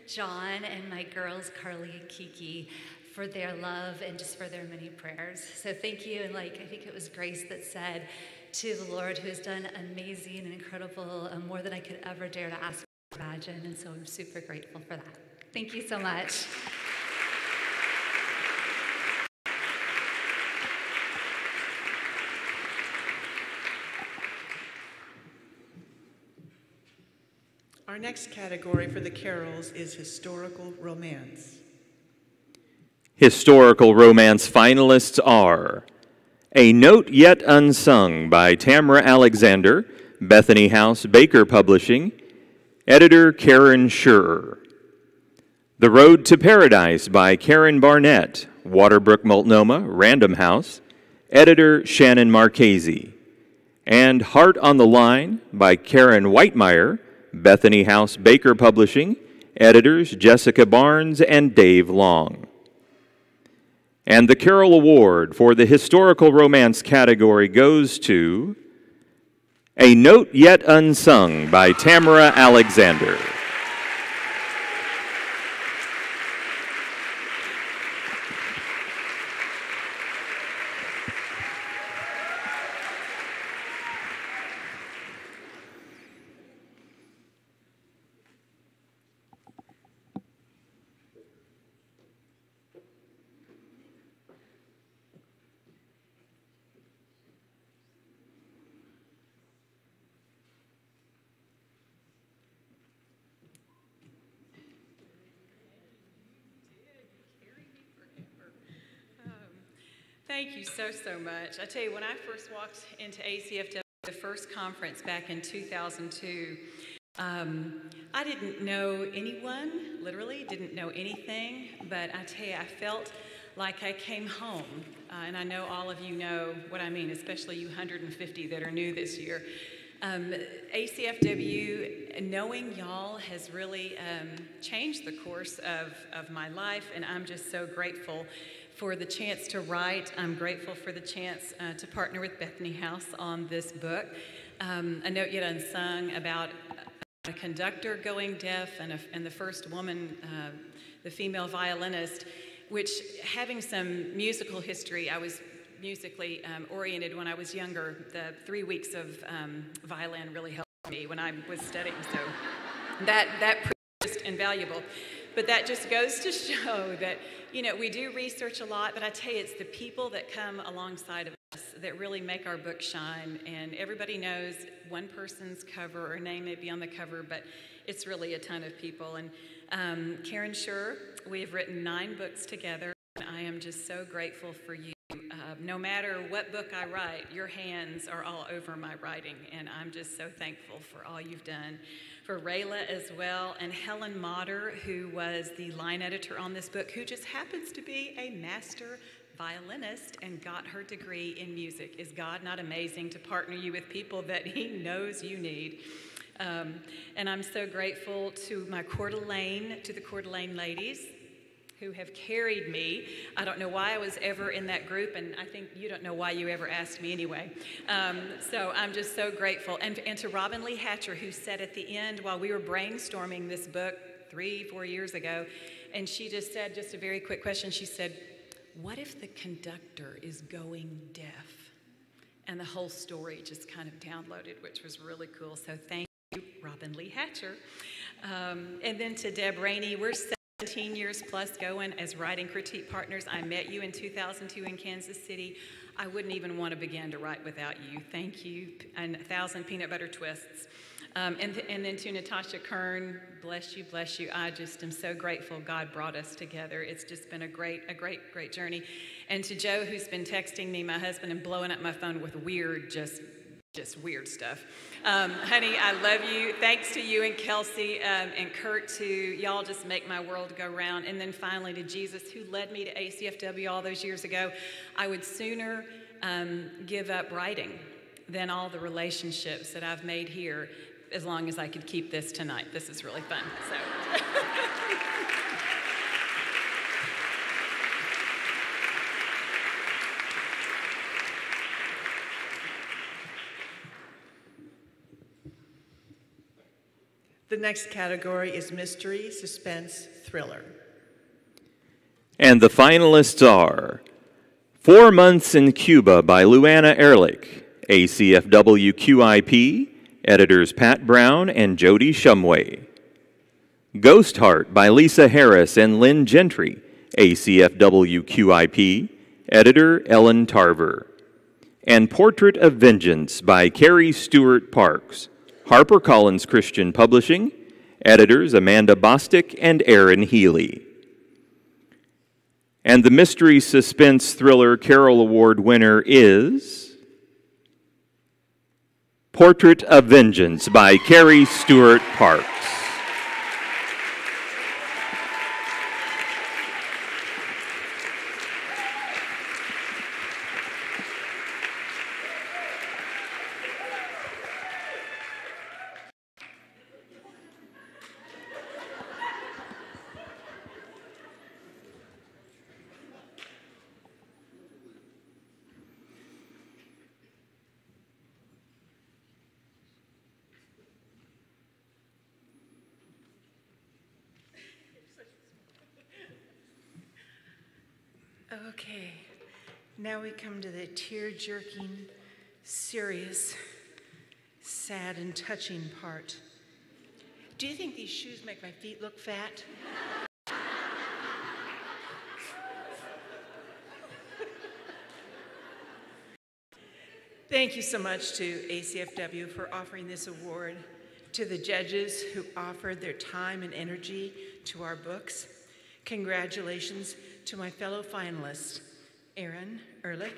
John, and my girls, Carly and Kiki, for their love and just for their many prayers. So thank you, and I think it was Grace that said to the Lord, who has done amazing and incredible, more than I could ever dare to ask or imagine, and so I'm super grateful for that. Thank you so much. Our next category for the carols is historical romance. Historical romance finalists are A Note Yet Unsung by Tamara Alexander, Bethany House Baker Publishing, editor Karen Schurer. The Road to Paradise by Karen Barnett, Waterbrook Multnomah, Random House, editor Shannon Marchese. And Heart on the Line by Karen Whitemeyer, Bethany House Baker Publishing, editors Jessica Barnes and Dave Long. And the Carol Award for the Historical Romance category goes to A Note Yet Unsung by Tamara Alexander. Thank you so much. I tell you, when I first walked into ACFW, the first conference back in 2002, I didn't know anyone, literally didn't know anything, but I tell you, I felt like I came home. And I know all of you know what I mean, especially you 150 that are new this year. ACFW, knowing y'all has really changed the course of my life, and I'm just so grateful for the chance to write. I'm grateful for the chance to partner with Bethany House on this book. A Note Yet Unsung, about a conductor going deaf and the first woman, the female violinist, which, having some musical history, I was musically oriented when I was younger. The 3 weeks of violin really helped me when I was studying, so that proved just invaluable. But that just goes to show that, you know, we do research a lot, but I tell you, it's the people that come alongside of us that really make our book shine. And everybody knows one person's cover or name may be on the cover, but it's really a ton of people. And Karen Schurer, we have written 9 books together, and I am just so grateful for you. No matter what book I write, your hands are all over my writing, and I'm just so thankful for all you've done. For Rayla as well, and Helen Motter, who was the line editor on this book, who just happens to be a master violinist and got her degree in music. Is God not amazing to partner you with people that He knows you need? And I'm so grateful to my Coeur d'Alene, to the Coeur d'Alene ladies, who have carried me. I don't know why I was ever in that group, and I think you don't know why you ever asked me anyway. So I'm just so grateful. And to Robin Lee Hatcher, who said at the end while we were brainstorming this book 3-4 years ago, and she just said, just a very quick question, she said, what if the conductor is going deaf? And the whole story just kind of downloaded, which was really cool. So thank you, Robin Lee Hatcher. And then to Deb Rainey, we're 17 years plus going as writing critique partners. I met you in 2002 in Kansas City. I wouldn't even want to begin to write without you. Thank you, and 1,000 peanut butter twists. And then to Natasha Kern, bless you, bless you. I just am so grateful God brought us together. It's just been a great journey. And to Joe, who's been texting me, my husband, and blowing up my phone with weird, just weird stuff. Honey, I love you. Thanks to you and Kelsey and Kurt, too. Y'all just make my world go round. And then finally to Jesus, who led me to ACFW all those years ago. I would sooner give up writing than all the relationships that I've made here, as long as I could keep this tonight. This is really fun. So. The next category is Mystery, Suspense, Thriller. And the finalists are 4 Months in Cuba by Luana Ehrlich, ACFW QIP, editors Pat Brown and Jody Shumway. Ghost Heart by Lisa Harris and Lynn Gentry, ACFW QIP, editor Ellen Tarver. And Portrait of Vengeance by Carrie Stewart Parks, HarperCollins Christian Publishing, editors Amanda Bostic and Aaron Healy. And the Mystery Suspense Thriller Carol Award winner is Portrait of Vengeance by Carrie Stewart Parks. Okay, now we come to the tear-jerking, serious, sad, and touching part. Do you think these shoes make my feet look fat? Thank you so much to ACFW for offering this award, to the judges who offered their time and energy to our books. Congratulations to my fellow finalists, Aaron Ehrlich,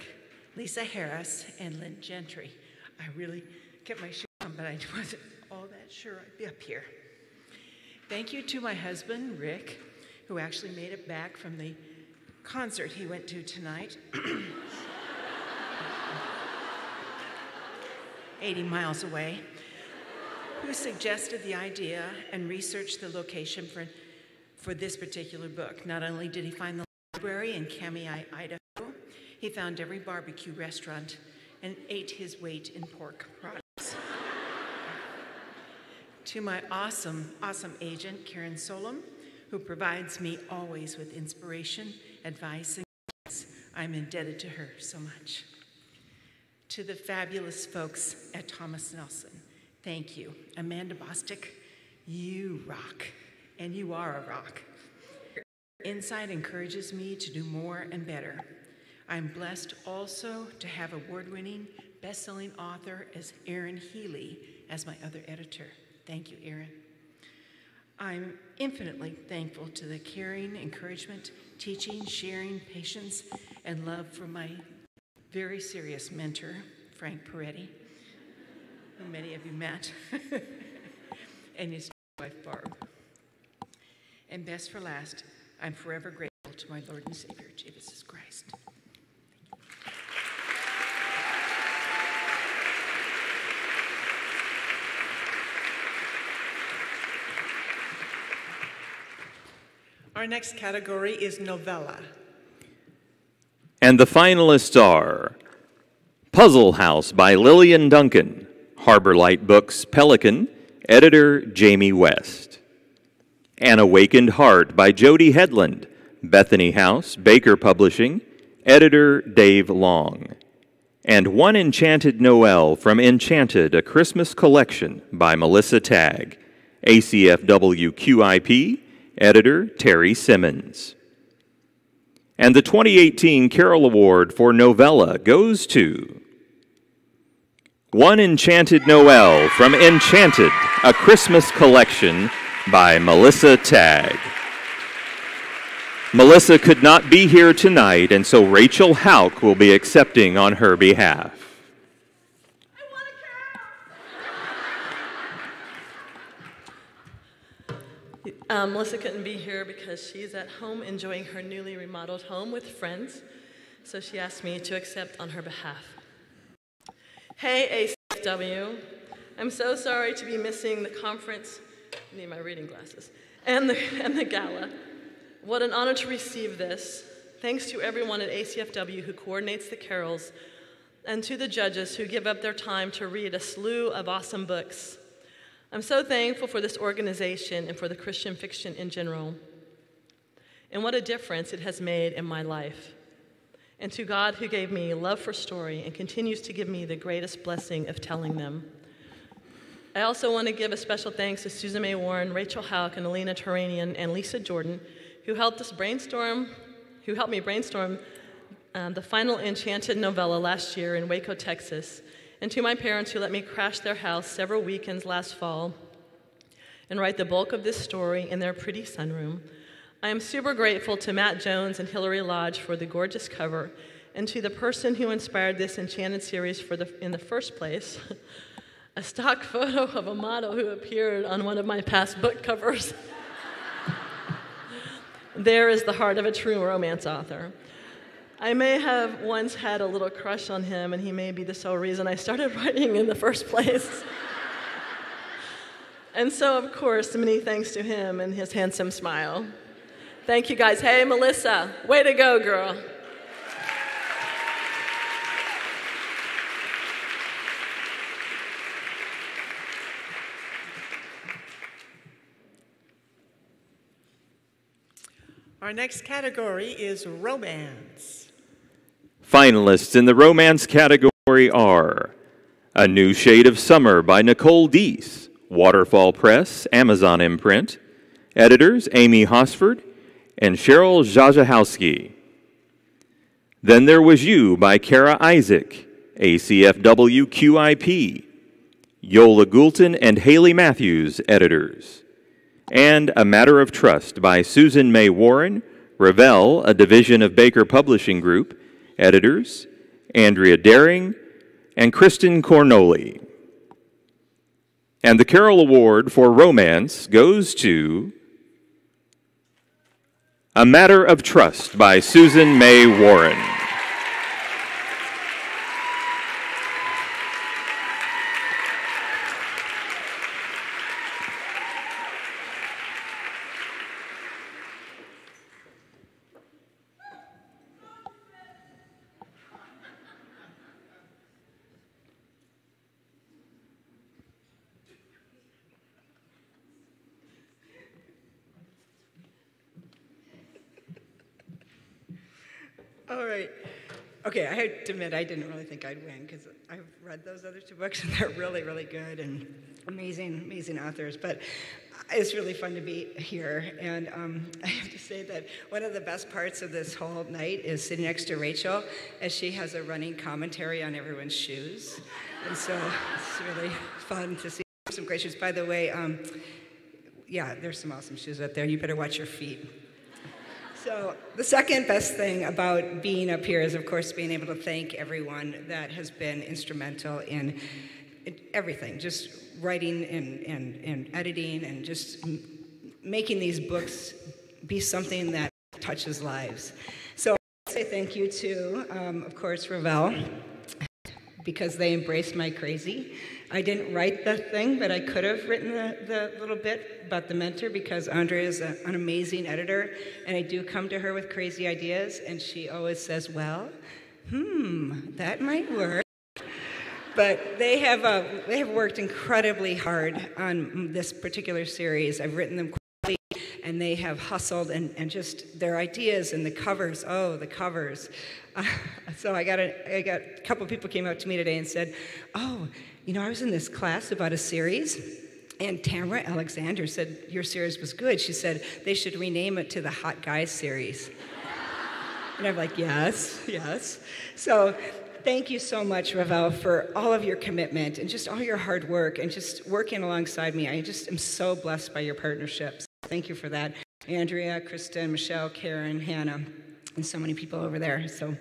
Lisa Harris, and Lynn Gentry. I really kept my shoes on, but I wasn't all that sure I'd be up here. Thank you to my husband, Rick, who actually made it back from the concert he went to tonight. 80 miles away, who suggested the idea and researched the location for this particular book. Not only did he find the library in Kamei, Idaho, he found every barbecue restaurant and ate his weight in pork products. To my awesome agent, Karen Solom, who provides me always with inspiration, advice, and guidance. I'm indebted to her so much. To the fabulous folks at Thomas Nelson, thank you. Amanda Bostic, you rock, and you are a rock. Your insight encourages me to do more and better. I'm blessed also to have award-winning, best-selling author as Aaron Healy as my other editor. Thank you, Aaron. I'm infinitely thankful to the caring, encouragement, teaching, sharing, patience, and love from my very serious mentor, Frank Peretti, who many of you met, and his wife, Barb. And best for last, I'm forever grateful to my Lord and Savior, Jesus Christ. Our next category is novella. And the finalists are Puzzle House by Lillian Duncan, Harbor Light Books, Pelican, editor Jamie West. An Awakened Heart by Jody Headland, Bethany House, Baker Publishing, editor Dave Long. And One Enchanted Noel from Enchanted, A Christmas Collection by Melissa Tagg, ACFW QIP, editor Terry Simmons. And the 2018 Carol Award for Novella goes to One Enchanted Noel from Enchanted, A Christmas Collection by Melissa Tagg. Melissa could not be here tonight, and so Rachel Hauk will be accepting on her behalf. Melissa couldn't be here because she's at home enjoying her newly remodeled home with friends, so she asked me to accept on her behalf. Hey, ACFW. I'm so sorry to be missing the conference, I need my reading glasses, and the gala. What an honor to receive this. Thanks to everyone at ACFW who coordinates the carols, and to the judges who give up their time to read a slew of awesome books. I'm so thankful for this organization and for the Christian fiction in general, and what a difference it has made in my life. And to God who gave me love for story and continues to give me the greatest blessing of telling them. I also want to give a special thanks to Susan May Warren, Rachel Hauk, and Alina Turanian, and Lisa Jordan, who helped me brainstorm the final Enchanted novella last year in Waco, Texas, and to my parents who let me crash their house several weekends last fall and write the bulk of this story in their pretty sunroom. I am super grateful to Matt Jones and Hillary Lodge for the gorgeous cover, and to the person who inspired this Enchanted series in the first place, a stock photo of a model who appeared on one of my past book covers. There is the heart of a true romance author. I may have once had a little crush on him, and he may be the sole reason I started writing in the first place. And so, of course, many thanks to him and his handsome smile. Thank you, guys. Hey, Melissa, way to go, girl. Our next category is romance. Finalists in the romance category are A New Shade of Summer by Nicole Deese, Waterfall Press, Amazon imprint, editors Amy Hosford and Cheryl Zajahowski. Then There Was You by Kara Isaac, ACFW QIP, Yola Goulton and Haley Matthews, editors. And A Matter of Trust by Susan May Warren, Revell, a division of Baker Publishing Group, editors, Andrea Daring and Kristen Cornoli. And the Carol Award for Romance goes to A Matter of Trust by Susan May Warren. All right. Okay, I have to admit, I didn't really think I'd win because I've read those other two books and they're really, really good and amazing, amazing authors. But it's really fun to be here. And I have to say that one of the best parts of this whole night is sitting next to Rachel as she has a running commentary on everyone's shoes. And so it's really fun to see some great shoes. By the way, yeah, there's some awesome shoes up there. You better watch your feet. So the second best thing about being up here is, of course, being able to thank everyone that has been instrumental in everything, just writing and editing and just making these books be something that touches lives. So I say thank you to, of course, Revell, because they embraced my crazy. I didn't write the thing, but I could have written the little bit about the mentor because Andrea is an amazing editor, and I do come to her with crazy ideas, and she always says, well, that might work. But they have worked incredibly hard on this particular series. I've written them quickly, and they have hustled, and just their ideas and the covers. Oh, the covers! So I got a couple people came up to me today and said, "Oh, you know, I was in this class about a series." And Tamara Alexander said, your series was good. She said, they should rename it to the Hot Guys series. And I'm like, yes. So thank you so much, Ravel, for all of your commitment and just all your hard work and just working alongside me. I just am so blessed by your partnerships. Thank you for that. Andrea, Kristen, Michelle, Karen, Hannah, and so many people over there. So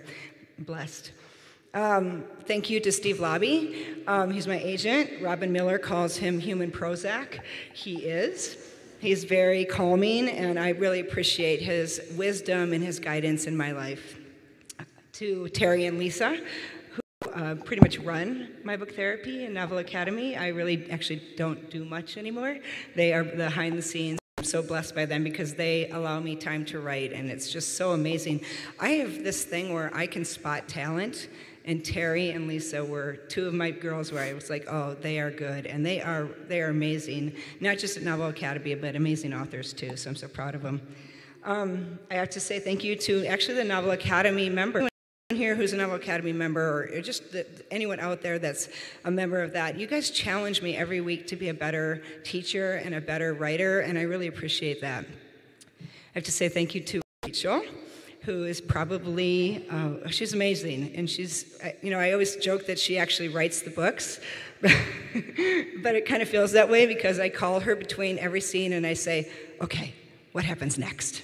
blessed. Thank you to Steve Lobby. He's my agent. Robin Miller calls him human Prozac. He is. He's very calming, and I really appreciate his wisdom and his guidance in my life. To Terry and Lisa, who pretty much run my book therapy and Novel Academy. I really actually don't do much anymore. They are behind the scenes. I'm so blessed by them because they allow me time to write, and it's just so amazing. I have this thing where I can spot talent, and Terry and Lisa were two of my girls where I was like, oh, they are good, and they are amazing, not just at Novel Academy, but amazing authors too, so I'm so proud of them. I have to say thank you to actually the Novel Academy member here who's a Novel Academy member, or just anyone out there that's a member of that. You guys challenge me every week to be a better teacher and a better writer, and I really appreciate that. I have to say thank you to Rachel, who is probably, she's amazing, and she's, you know, I always joke that she actually writes the books, but it kind of feels that way because I call her between every scene and I say, okay, what happens next?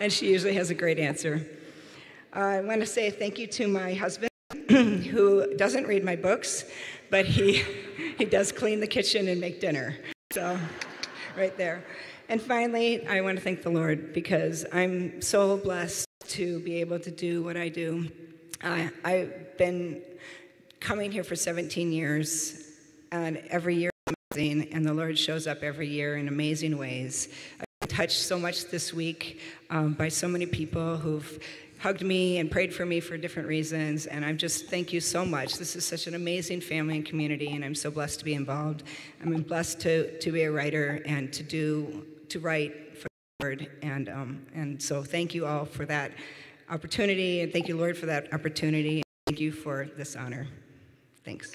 And she usually has a great answer. I want to say thank you to my husband, who doesn't read my books, but he does clean the kitchen and make dinner. So, right there. And finally, I want to thank the Lord because I'm so blessed to be able to do what I do. I've been coming here for 17 years, and every year is amazing, and the Lord shows up every year in amazing ways. I've been touched so much this week by so many people who've hugged me and prayed for me for different reasons, and I'm just, thank you so much. This is such an amazing family and community, and I'm so blessed to be involved. I'm blessed to be a writer and to write for the Lord, and so thank you all for that opportunity, and thank you, Lord, for that opportunity, and thank you for this honor. Thanks.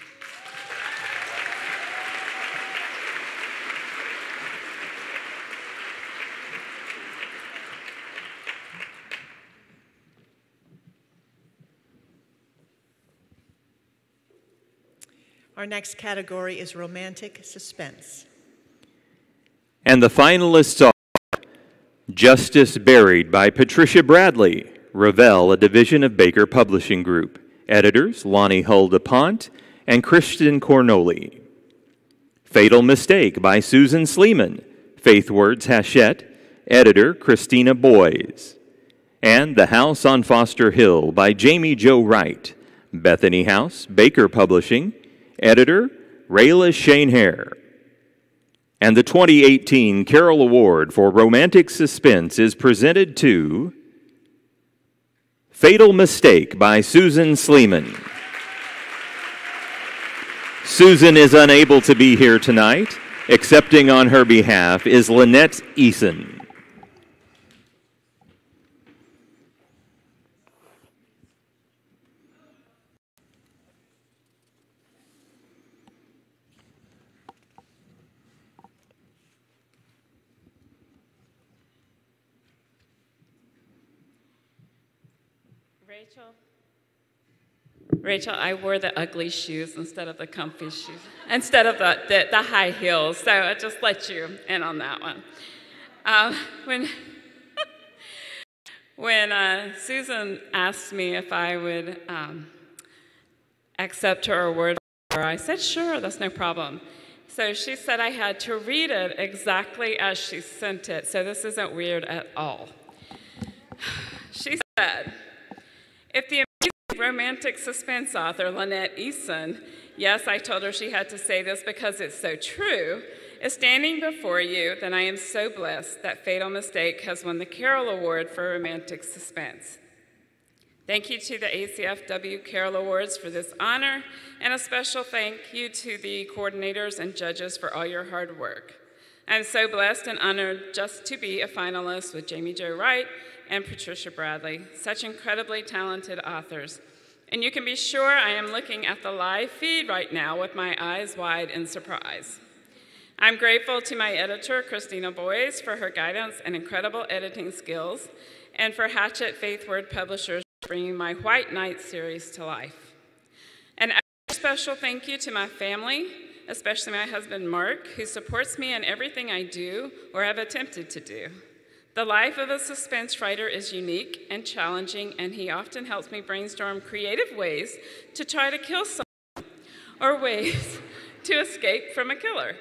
Our next category is romantic suspense. And the finalists are Justice Buried by Patricia Bradley, Ravel, a division of Baker Publishing Group. Editors Lonnie Hull-DuPont and Christian Cornoli. Fatal Mistake by Susan Sleeman, Faith Words Hachette, editor Christina Boys. And The House on Foster Hill by Jamie Jo Wright, Bethany House, Baker Publishing, editor Rayla Shanehair. And the 2018 Carol Award for Romantic Suspense is presented to Fatal Mistake by Susan Sleeman. Susan is unable to be here tonight. Accepting on her behalf is Lynette Eason. Rachel, I wore the ugly shoes instead of the comfy shoes, instead of the high heels, so I just let you in on that one. When Susan asked me if I would accept her award, I said, sure, that's no problem. So she said I had to read it exactly as she sent it, so this isn't weird at all. She said, if the romantic suspense author Lynette Eason yes, I told her she had to say this because it's so true, is standing before you, then I am so blessed that Fatal Mistake has won the Carol Award for Romantic Suspense. Thank you to the ACFW Carol Awards for this honor, and a special thank you to the coordinators and judges for all your hard work. I'm so blessed and honored just to be a finalist with Jamie Jo Wright and Patricia Bradley, such incredibly talented authors. And you can be sure I am looking at the live feed right now with my eyes wide in surprise. I'm grateful to my editor, Christina Boyes, for her guidance and incredible editing skills, and for Hatchet Faithward Publishers for bringing my White Knight series to life. And a special thank you to my family, especially my husband, Mark, who supports me in everything I do or have attempted to do. The life of a suspense writer is unique and challenging, and he often helps me brainstorm creative ways to try to kill someone or ways to escape from a killer.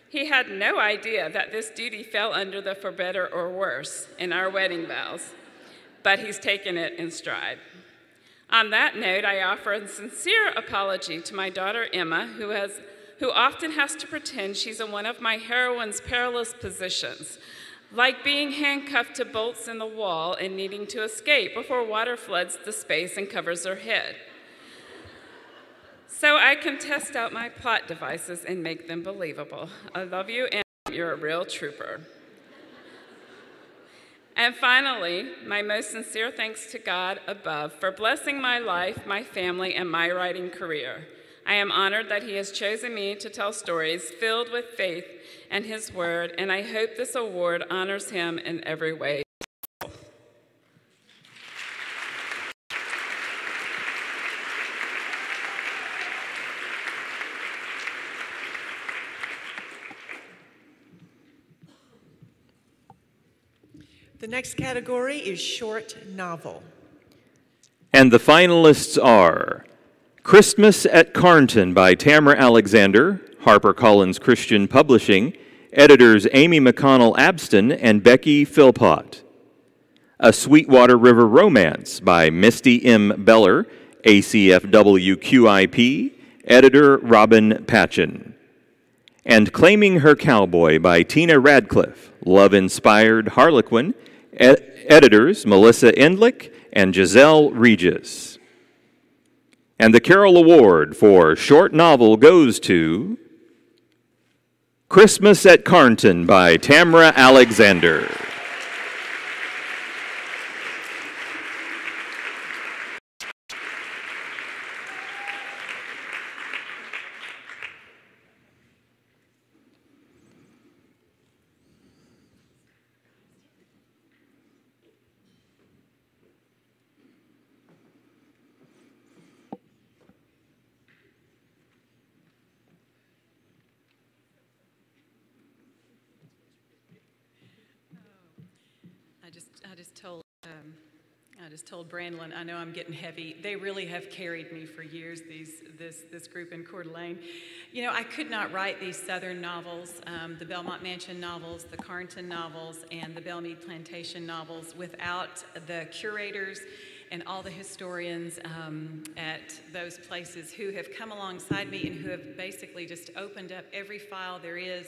He had no idea that this duty fell under the for better or worse in our wedding vows, but he's taken it in stride. On that note, I offer a sincere apology to my daughter, Emma, who often has to pretend she's in one of my heroine's perilous positions, like being handcuffed to bolts in the wall and needing to escape before water floods the space and covers her head. So I can test out my plot devices and make them believable. I love you, and you're a real trooper. And finally, my most sincere thanks to God above for blessing my life, my family, and my writing career. I am honored that he has chosen me to tell stories filled with faith and his word, and I hope this award honors him in every way. The next category is short novel. And the finalists are Christmas at Carnton by Tamara Alexander, HarperCollins Christian Publishing, editors Amy McConnell Abston and Becky Philpott. A Sweetwater River Romance by Misty M. Beller, ACFW QIP, editor Robin Patchen. And Claiming Her Cowboy by Tina Radcliffe, love-inspired Harlequin, editors Melissa Endlick and Giselle Regis. And the Carol Award for short novel goes to Christmas at Carnton by Tamara Alexander. I just told Brandlin, I know I'm getting heavy. They really have carried me for years, this group in Coeur d'Alene. You know, I could not write these Southern novels, the Belmont Mansion novels, the Carnton novels, and the Belmead Plantation novels without the curators and all the historians at those places who have come alongside me and who have basically just opened up every file there is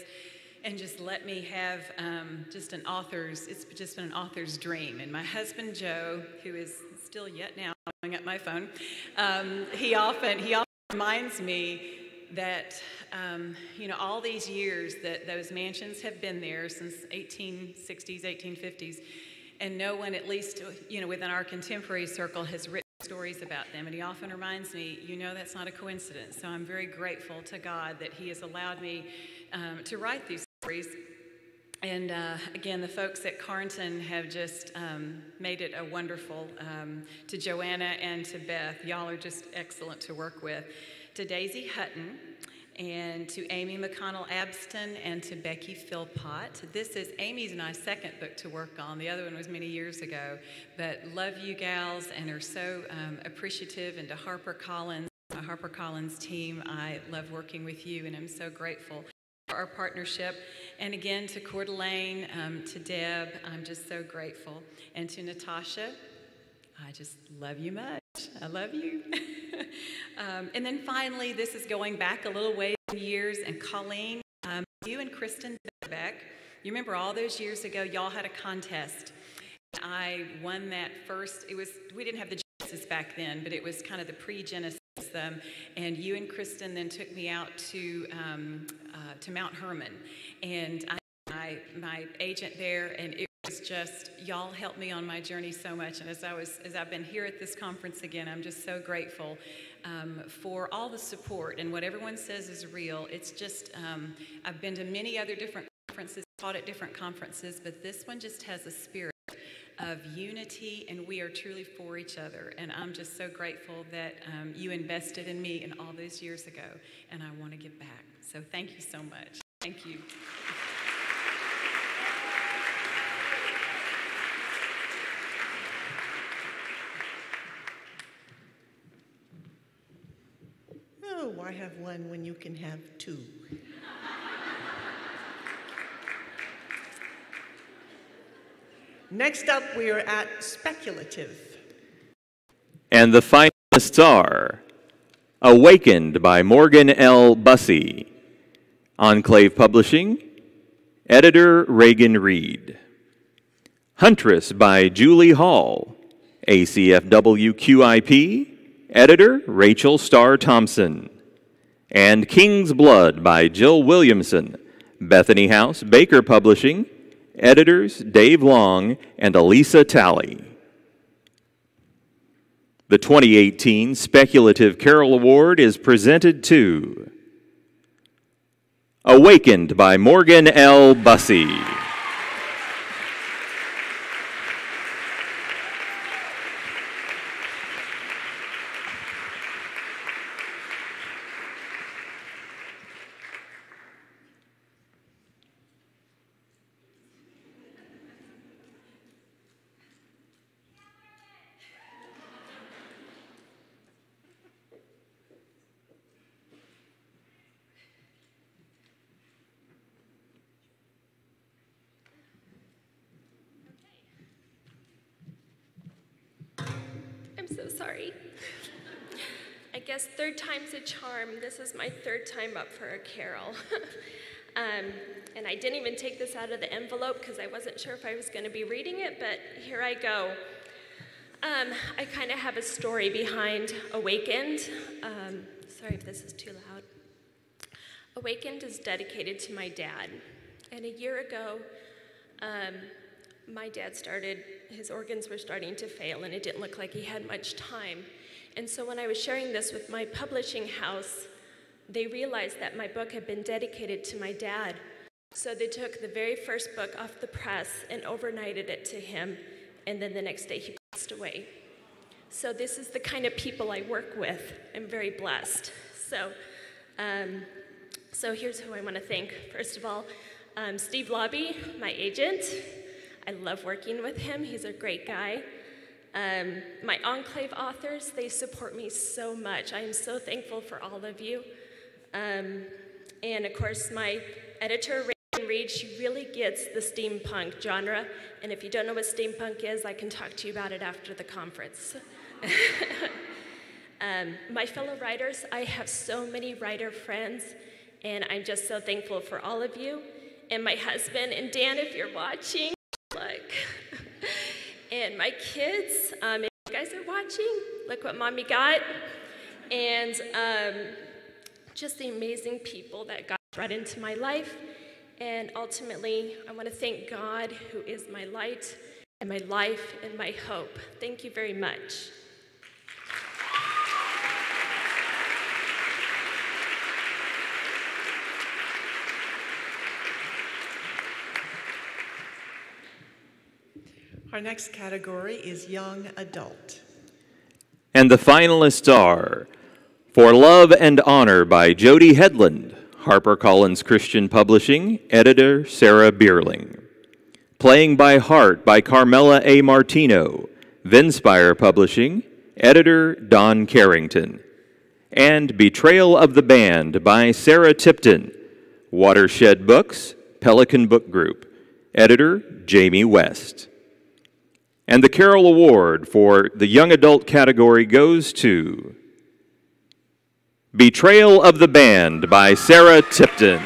and just let me have it's just been an author's dream. And my husband, Joe, who is still yet now blowing up my phone, he often reminds me that, you know, all these years that those mansions have been there since 1860s, 1850s, and no one, at least, you know, within our contemporary circle, has written stories about them. And he often reminds me, you know, that's not a coincidence. So I'm very grateful to God that he has allowed me to write these stories. And again, the folks at Carnton have just made it a wonderful, to Joanna and to Beth, y'all are just excellent to work with. To Daisy Hutton, and to Amy McConnell Abston, and to Becky Philpott. This is Amy's and I's second book to work on. The other one was many years ago. But love you gals and are so appreciative. And to HarperCollins, my HarperCollins team, I love working with you and I'm so grateful for our partnership. And again, to Coeur d'Alene, to Deb, I'm just so grateful. And to Natasha, I just love you much. I love you. And then finally, this is going back a little ways in years, and Colleen, you and Kristen Beck, you remember all those years ago, y'all had a contest. I won that first. We didn't have the Genesis back then, but it was kind of the pre-Genesis. And you and Kristen then took me out to Mount Hermon, and my agent there, and it was just, y'all helped me on my journey so much. And as I've been here at this conference again, I'm just so grateful for all the support, and what everyone says is real. It's just, I've been to many other different conferences, taught at different conferences, but this one just has a spirit of unity, and we are truly for each other. And I'm just so grateful that you invested in me in all those years ago, and I want to give back. So thank you so much. Thank you. Oh, why have one when you can have two? Next up, we are at speculative. And the finalists are Awakened by Morgan L. Bussey, Enclave Publishing, editor Reagan Reed. Huntress by Julie Hall, ACFW QIP, editor Rachel Starr Thompson. And King's Blood by Jill Williamson, Bethany House Baker Publishing, editors Dave Long and Elisa Talley. The 2018 Speculative Carol Award is presented to Awakened by Morgan L. Bussey. I'm so sorry. I guess third time's a charm. This is my third time up for a carol. And I didn't even take this out of the envelope because I wasn't sure if I was going to be reading it, but here I go. I kind of have a story behind Awakened. Sorry if this is too loud. Awakened is dedicated to my dad. And a year ago, my dad his organs were starting to fail, and it didn't look like he had much time. And so when I was sharing this with my publishing house, they realized that my book had been dedicated to my dad. So they took the very first book off the press and overnighted it to him, and then the next day he passed away. So this is the kind of people I work with. I'm very blessed. So here's who I want to thank. First of all, Steve Lobby, my agent. I love working with him. He's a great guy. My Enclave authors, they support me so much. I am so thankful for all of you. And of course, my editor, Reagan Reed, she really gets the steampunk genre. And if you don't know what steampunk is, I can talk to you about it after the conference. My fellow writers, I have so many writer friends, and I'm just so thankful for all of you. And my husband, and Dan, if you're watching, look. And my kids, if you guys are watching, look what Mommy got. And just the amazing people that God brought into my life. And ultimately, I want to thank God, who is my light and my life and my hope. Thank you very much. Our next category is young adult. And the finalists are For Love and Honor by Jody Headland, HarperCollins Christian Publishing, editor Sarah Bierling. Playing by Heart by Carmela A. Martino, Vinspire Publishing, editor Don Carrington. And Betrayal of the Band by Sarah Tipton, Watershed Books, Pelican Book Group, editor Jamie West. And the Carol Award for the Young Adult category goes to Betrayal of the Band by Sarah Tipton.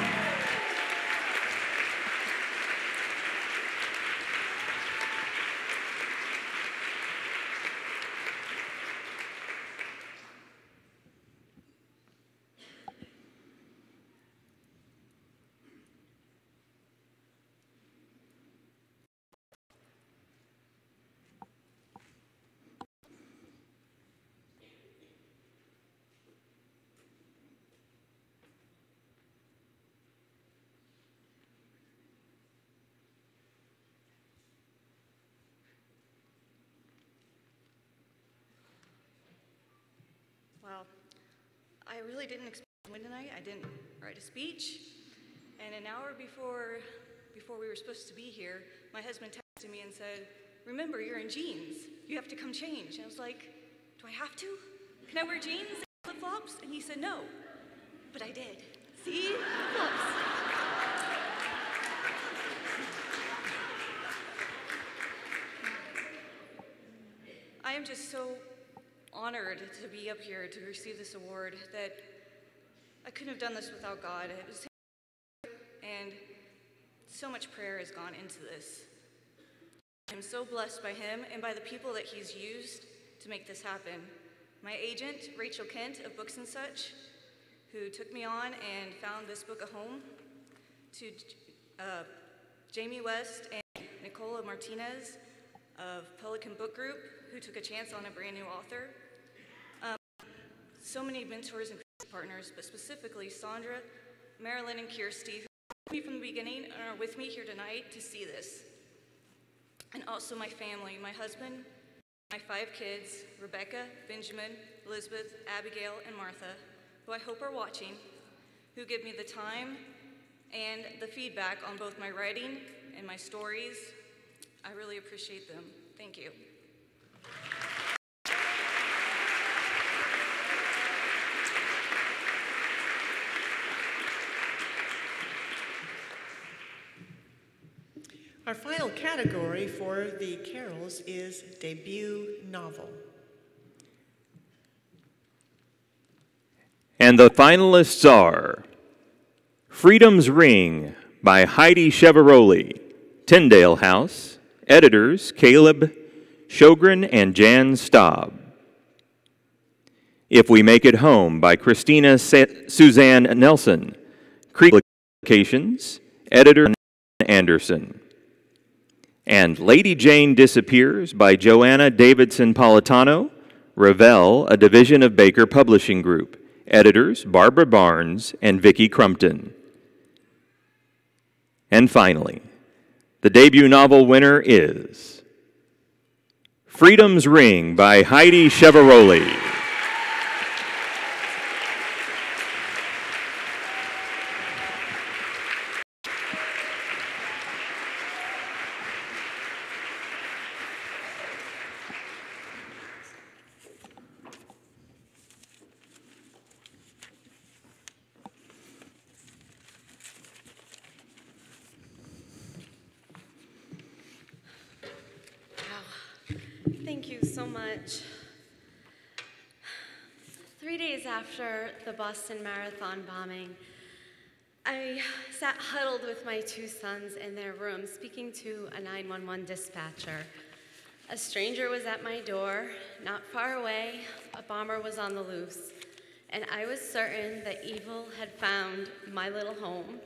Well, I really didn't expect to win tonight. I didn't write a speech. And an hour before we were supposed to be here, my husband texted me and said, "Remember, you're in jeans. You have to come change." And I was like, "Do I have to? Can I wear jeans and flip-flops?" And he said, "No." But I did. See? Flip-flops. I am just so honored to be up here to receive this award that I couldn't have done this without God. It was and so much prayer has gone into this. I'm so blessed by him and by the people that he's used to make this happen. My agent, Rachel Kent of Books and Such, who took me on and found this book a home, to Jamie West and Nicola Martinez of Pelican Book Group, who took a chance on a brand new author. So many mentors and partners, but specifically Sandra, Marilyn, and Kirsty, who were with me from the beginning and are with me here tonight to see this. And also my family, my husband, my 5 kids, Rebecca, Benjamin, Elizabeth, Abigail, and Martha, who I hope are watching, who give me the time and the feedback on both my writing and my stories. I really appreciate them. Thank you. Our final category for the carols is debut novel. And the finalists are Freedom's Ring by Heidi Cheveroli, Tyndale House, editors Caleb Sjogren and Jan Staub. If We Make It Home by Christina Suzanne Nelson, Creek Publications, editor Anderson. And Lady Jane Disappears by Joanna Davidson Politano, Revell, a division of Baker Publishing Group, editors Barbara Barnes and Vicki Crumpton. And finally, the debut novel winner is Freedom's Ring by Heidi Cheveroli. Thank you so much. 3 days after the Boston Marathon bombing, I sat huddled with my 2 sons in their room speaking to a 911 dispatcher. A stranger was at my door. Not far away, a bomber was on the loose, and I was certain that evil had found my little home.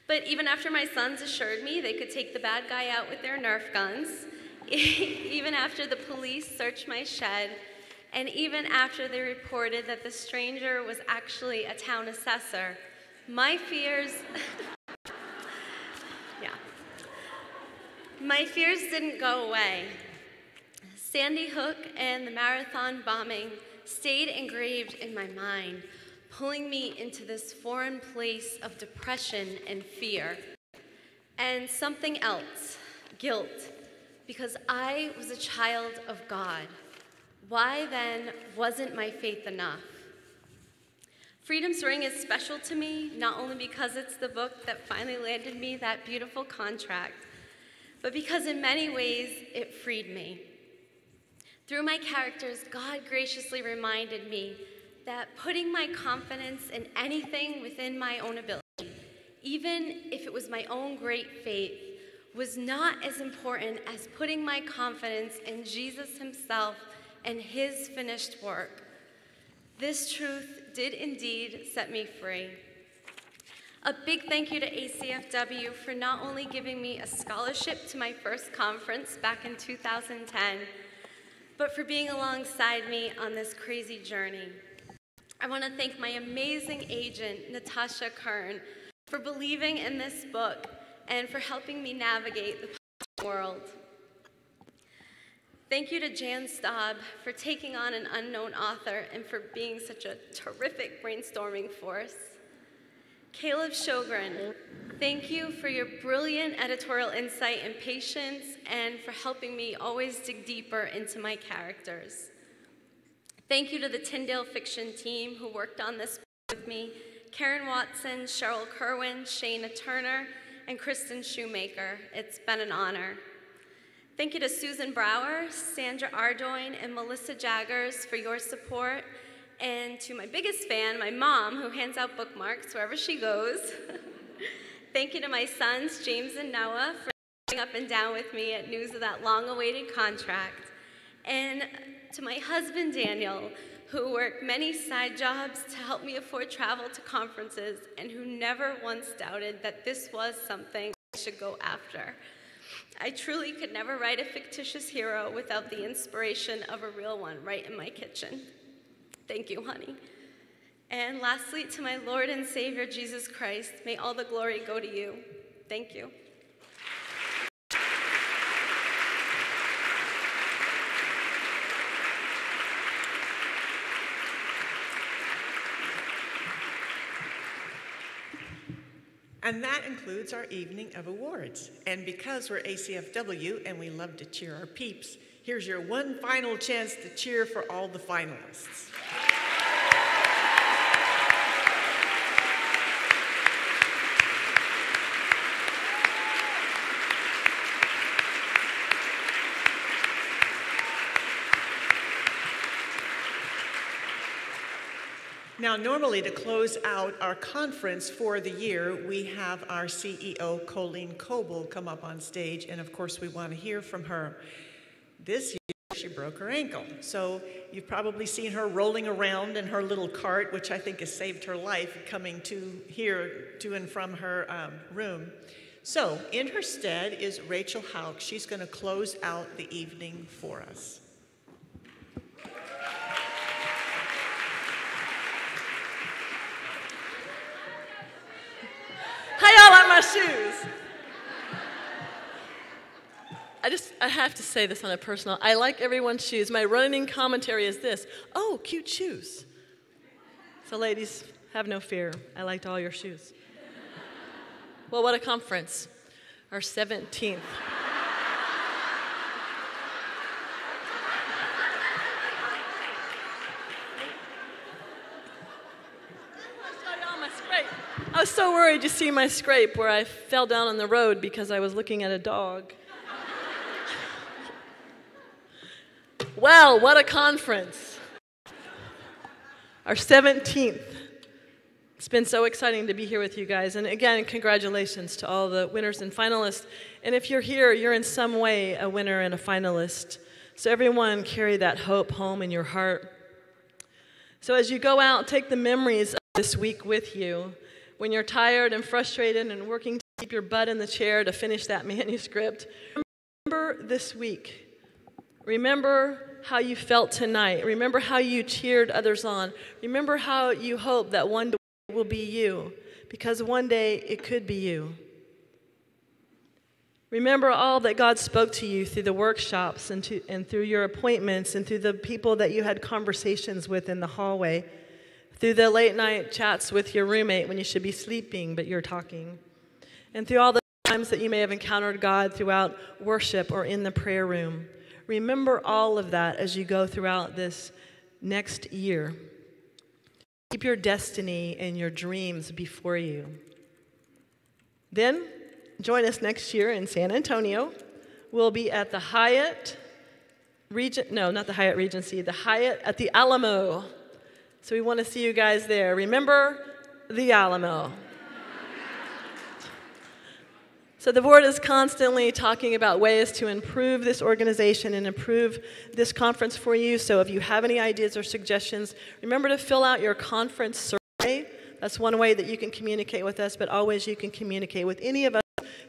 But even after my sons assured me they could take the bad guy out with their Nerf guns, even after the police searched my shed, and even after they reported that the stranger was actually a town assessor, my fears, my fears didn't go away. Sandy Hook and the marathon bombing stayed engraved in my mind, pulling me into this foreign place of depression and fear. And something else, guilt, because I was a child of God. Why then wasn't my faith enough? Freedom's Ring is special to me, not only because it's the book that finally landed me that beautiful contract, but because in many ways it freed me. Through my characters, God graciously reminded me that putting my confidence in anything within my own ability, even if it was my own great faith, was not as important as putting my confidence in Jesus himself and his finished work. This truth did indeed set me free. A big thank you to ACFW for not only giving me a scholarship to my first conference back in 2010, but for being alongside me on this crazy journey. I want to thank my amazing agent, Natasha Kern, for believing in this book and for helping me navigate the publishing world. Thank you to Jan Staub for taking on an unknown author and for being such a terrific brainstorming force. Caleb Sjogren, thank you for your brilliant editorial insight and patience and for helping me always dig deeper into my characters. Thank you to the Tyndale Fiction team who worked on this book with me, Karen Watson, Cheryl Kerwin, Shayna Turner, and Kristen Shoemaker. It's been an honor. Thank you to Susan Brower, Sandra Ardoin, and Melissa Jaggers for your support, and to my biggest fan, my mom, who hands out bookmarks wherever she goes. Thank you to my sons, James and Noah, for going up and down with me at news of that long-awaited contract. And to my husband, Daniel, who worked many side jobs to help me afford travel to conferences and who never once doubted that this was something I should go after. I truly could never write a fictitious hero without the inspiration of a real one right in my kitchen. Thank you, honey. And lastly, to my Lord and Savior, Jesus Christ, may all the glory go to you. Thank you. And that includes our evening of awards. And because we're ACFW and we love to cheer our peeps, here's your one final chance to cheer for all the finalists. Now, normally to close out our conference for the year, we have our CEO, Colleen Coble, come up on stage, and of course we want to hear from her. This year, she broke her ankle, so you've probably seen her rolling around in her little cart, which I think has saved her life coming to here, to and from her room. So, in her stead is Rachel Hauk. She's going to close out the evening for us. How y'all like my shoes? I have to say this on a personal. I like everyone's shoes. My running commentary is this: oh, cute shoes. So ladies, have no fear. I liked all your shoes. Well, what a conference. Our 17th. I was so worried to see my scrape where I fell down on the road because I was looking at a dog. Well, what a conference. Our 17th. It's been so exciting to be here with you guys. And again, congratulations to all the winners and finalists. And if you're here, you're in some way a winner and a finalist. So everyone carry that hope home in your heart. So as you go out, take the memories of this week with you. When you're tired and frustrated and working to keep your butt in the chair to finish that manuscript, remember this week. Remember how you felt tonight. Remember how you cheered others on. Remember how you hope that one day it will be you, because one day it could be you. Remember all that God spoke to you through the workshops and through your appointments and through the people that you had conversations with in the hallway. Through the late night chats with your roommate when you should be sleeping but you're talking. And through all the times that you may have encountered God throughout worship or in the prayer room. Remember all of that as you go throughout this next year. Keep your destiny and your dreams before you. Then join us next year in San Antonio. We'll be at the Hyatt, not the Hyatt Regency, the Hyatt at the Alamo. So we want to see you guys there. Remember the Alamo. So the board is constantly talking about ways to improve this organization and improve this conference for you. So if you have any ideas or suggestions, remember to fill out your conference survey. That's one way that you can communicate with us, but always you can communicate with any of us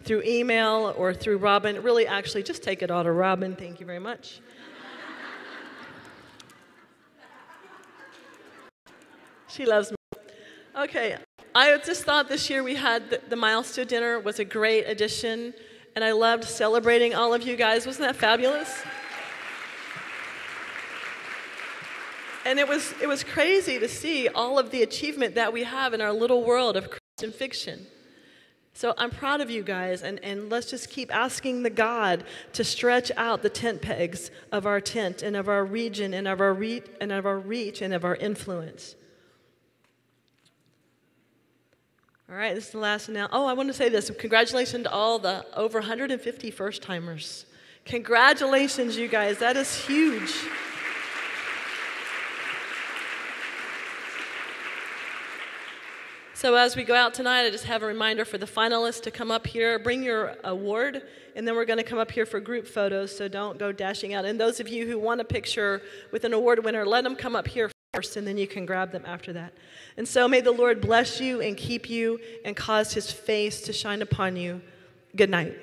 through email or through Robin. Really, actually, just take it all to Robin. Thank you very much. She loves me. Okay, I just thought this year we had the Milestone Dinner was a great addition, and I loved celebrating all of you guys. Wasn't that fabulous? And it was crazy to see all of the achievement that we have in our little world of Christian fiction. So I'm proud of you guys, and let's just keep asking the God to stretch out the tent pegs of our tent and of our region and of our reach and of our influence. All right, this is the last now. Oh, I want to say this. Congratulations to all the over 150 first-timers. Congratulations, you guys. That is huge. So as we go out tonight, I just have a reminder for the finalists to come up here, bring your award, and then we're going to come up here for group photos, so don't go dashing out. And those of you who want a picture with an award winner, let them come up here first, and then you can grab them after that. And so may the Lord bless you and keep you and cause his face to shine upon you. Good night.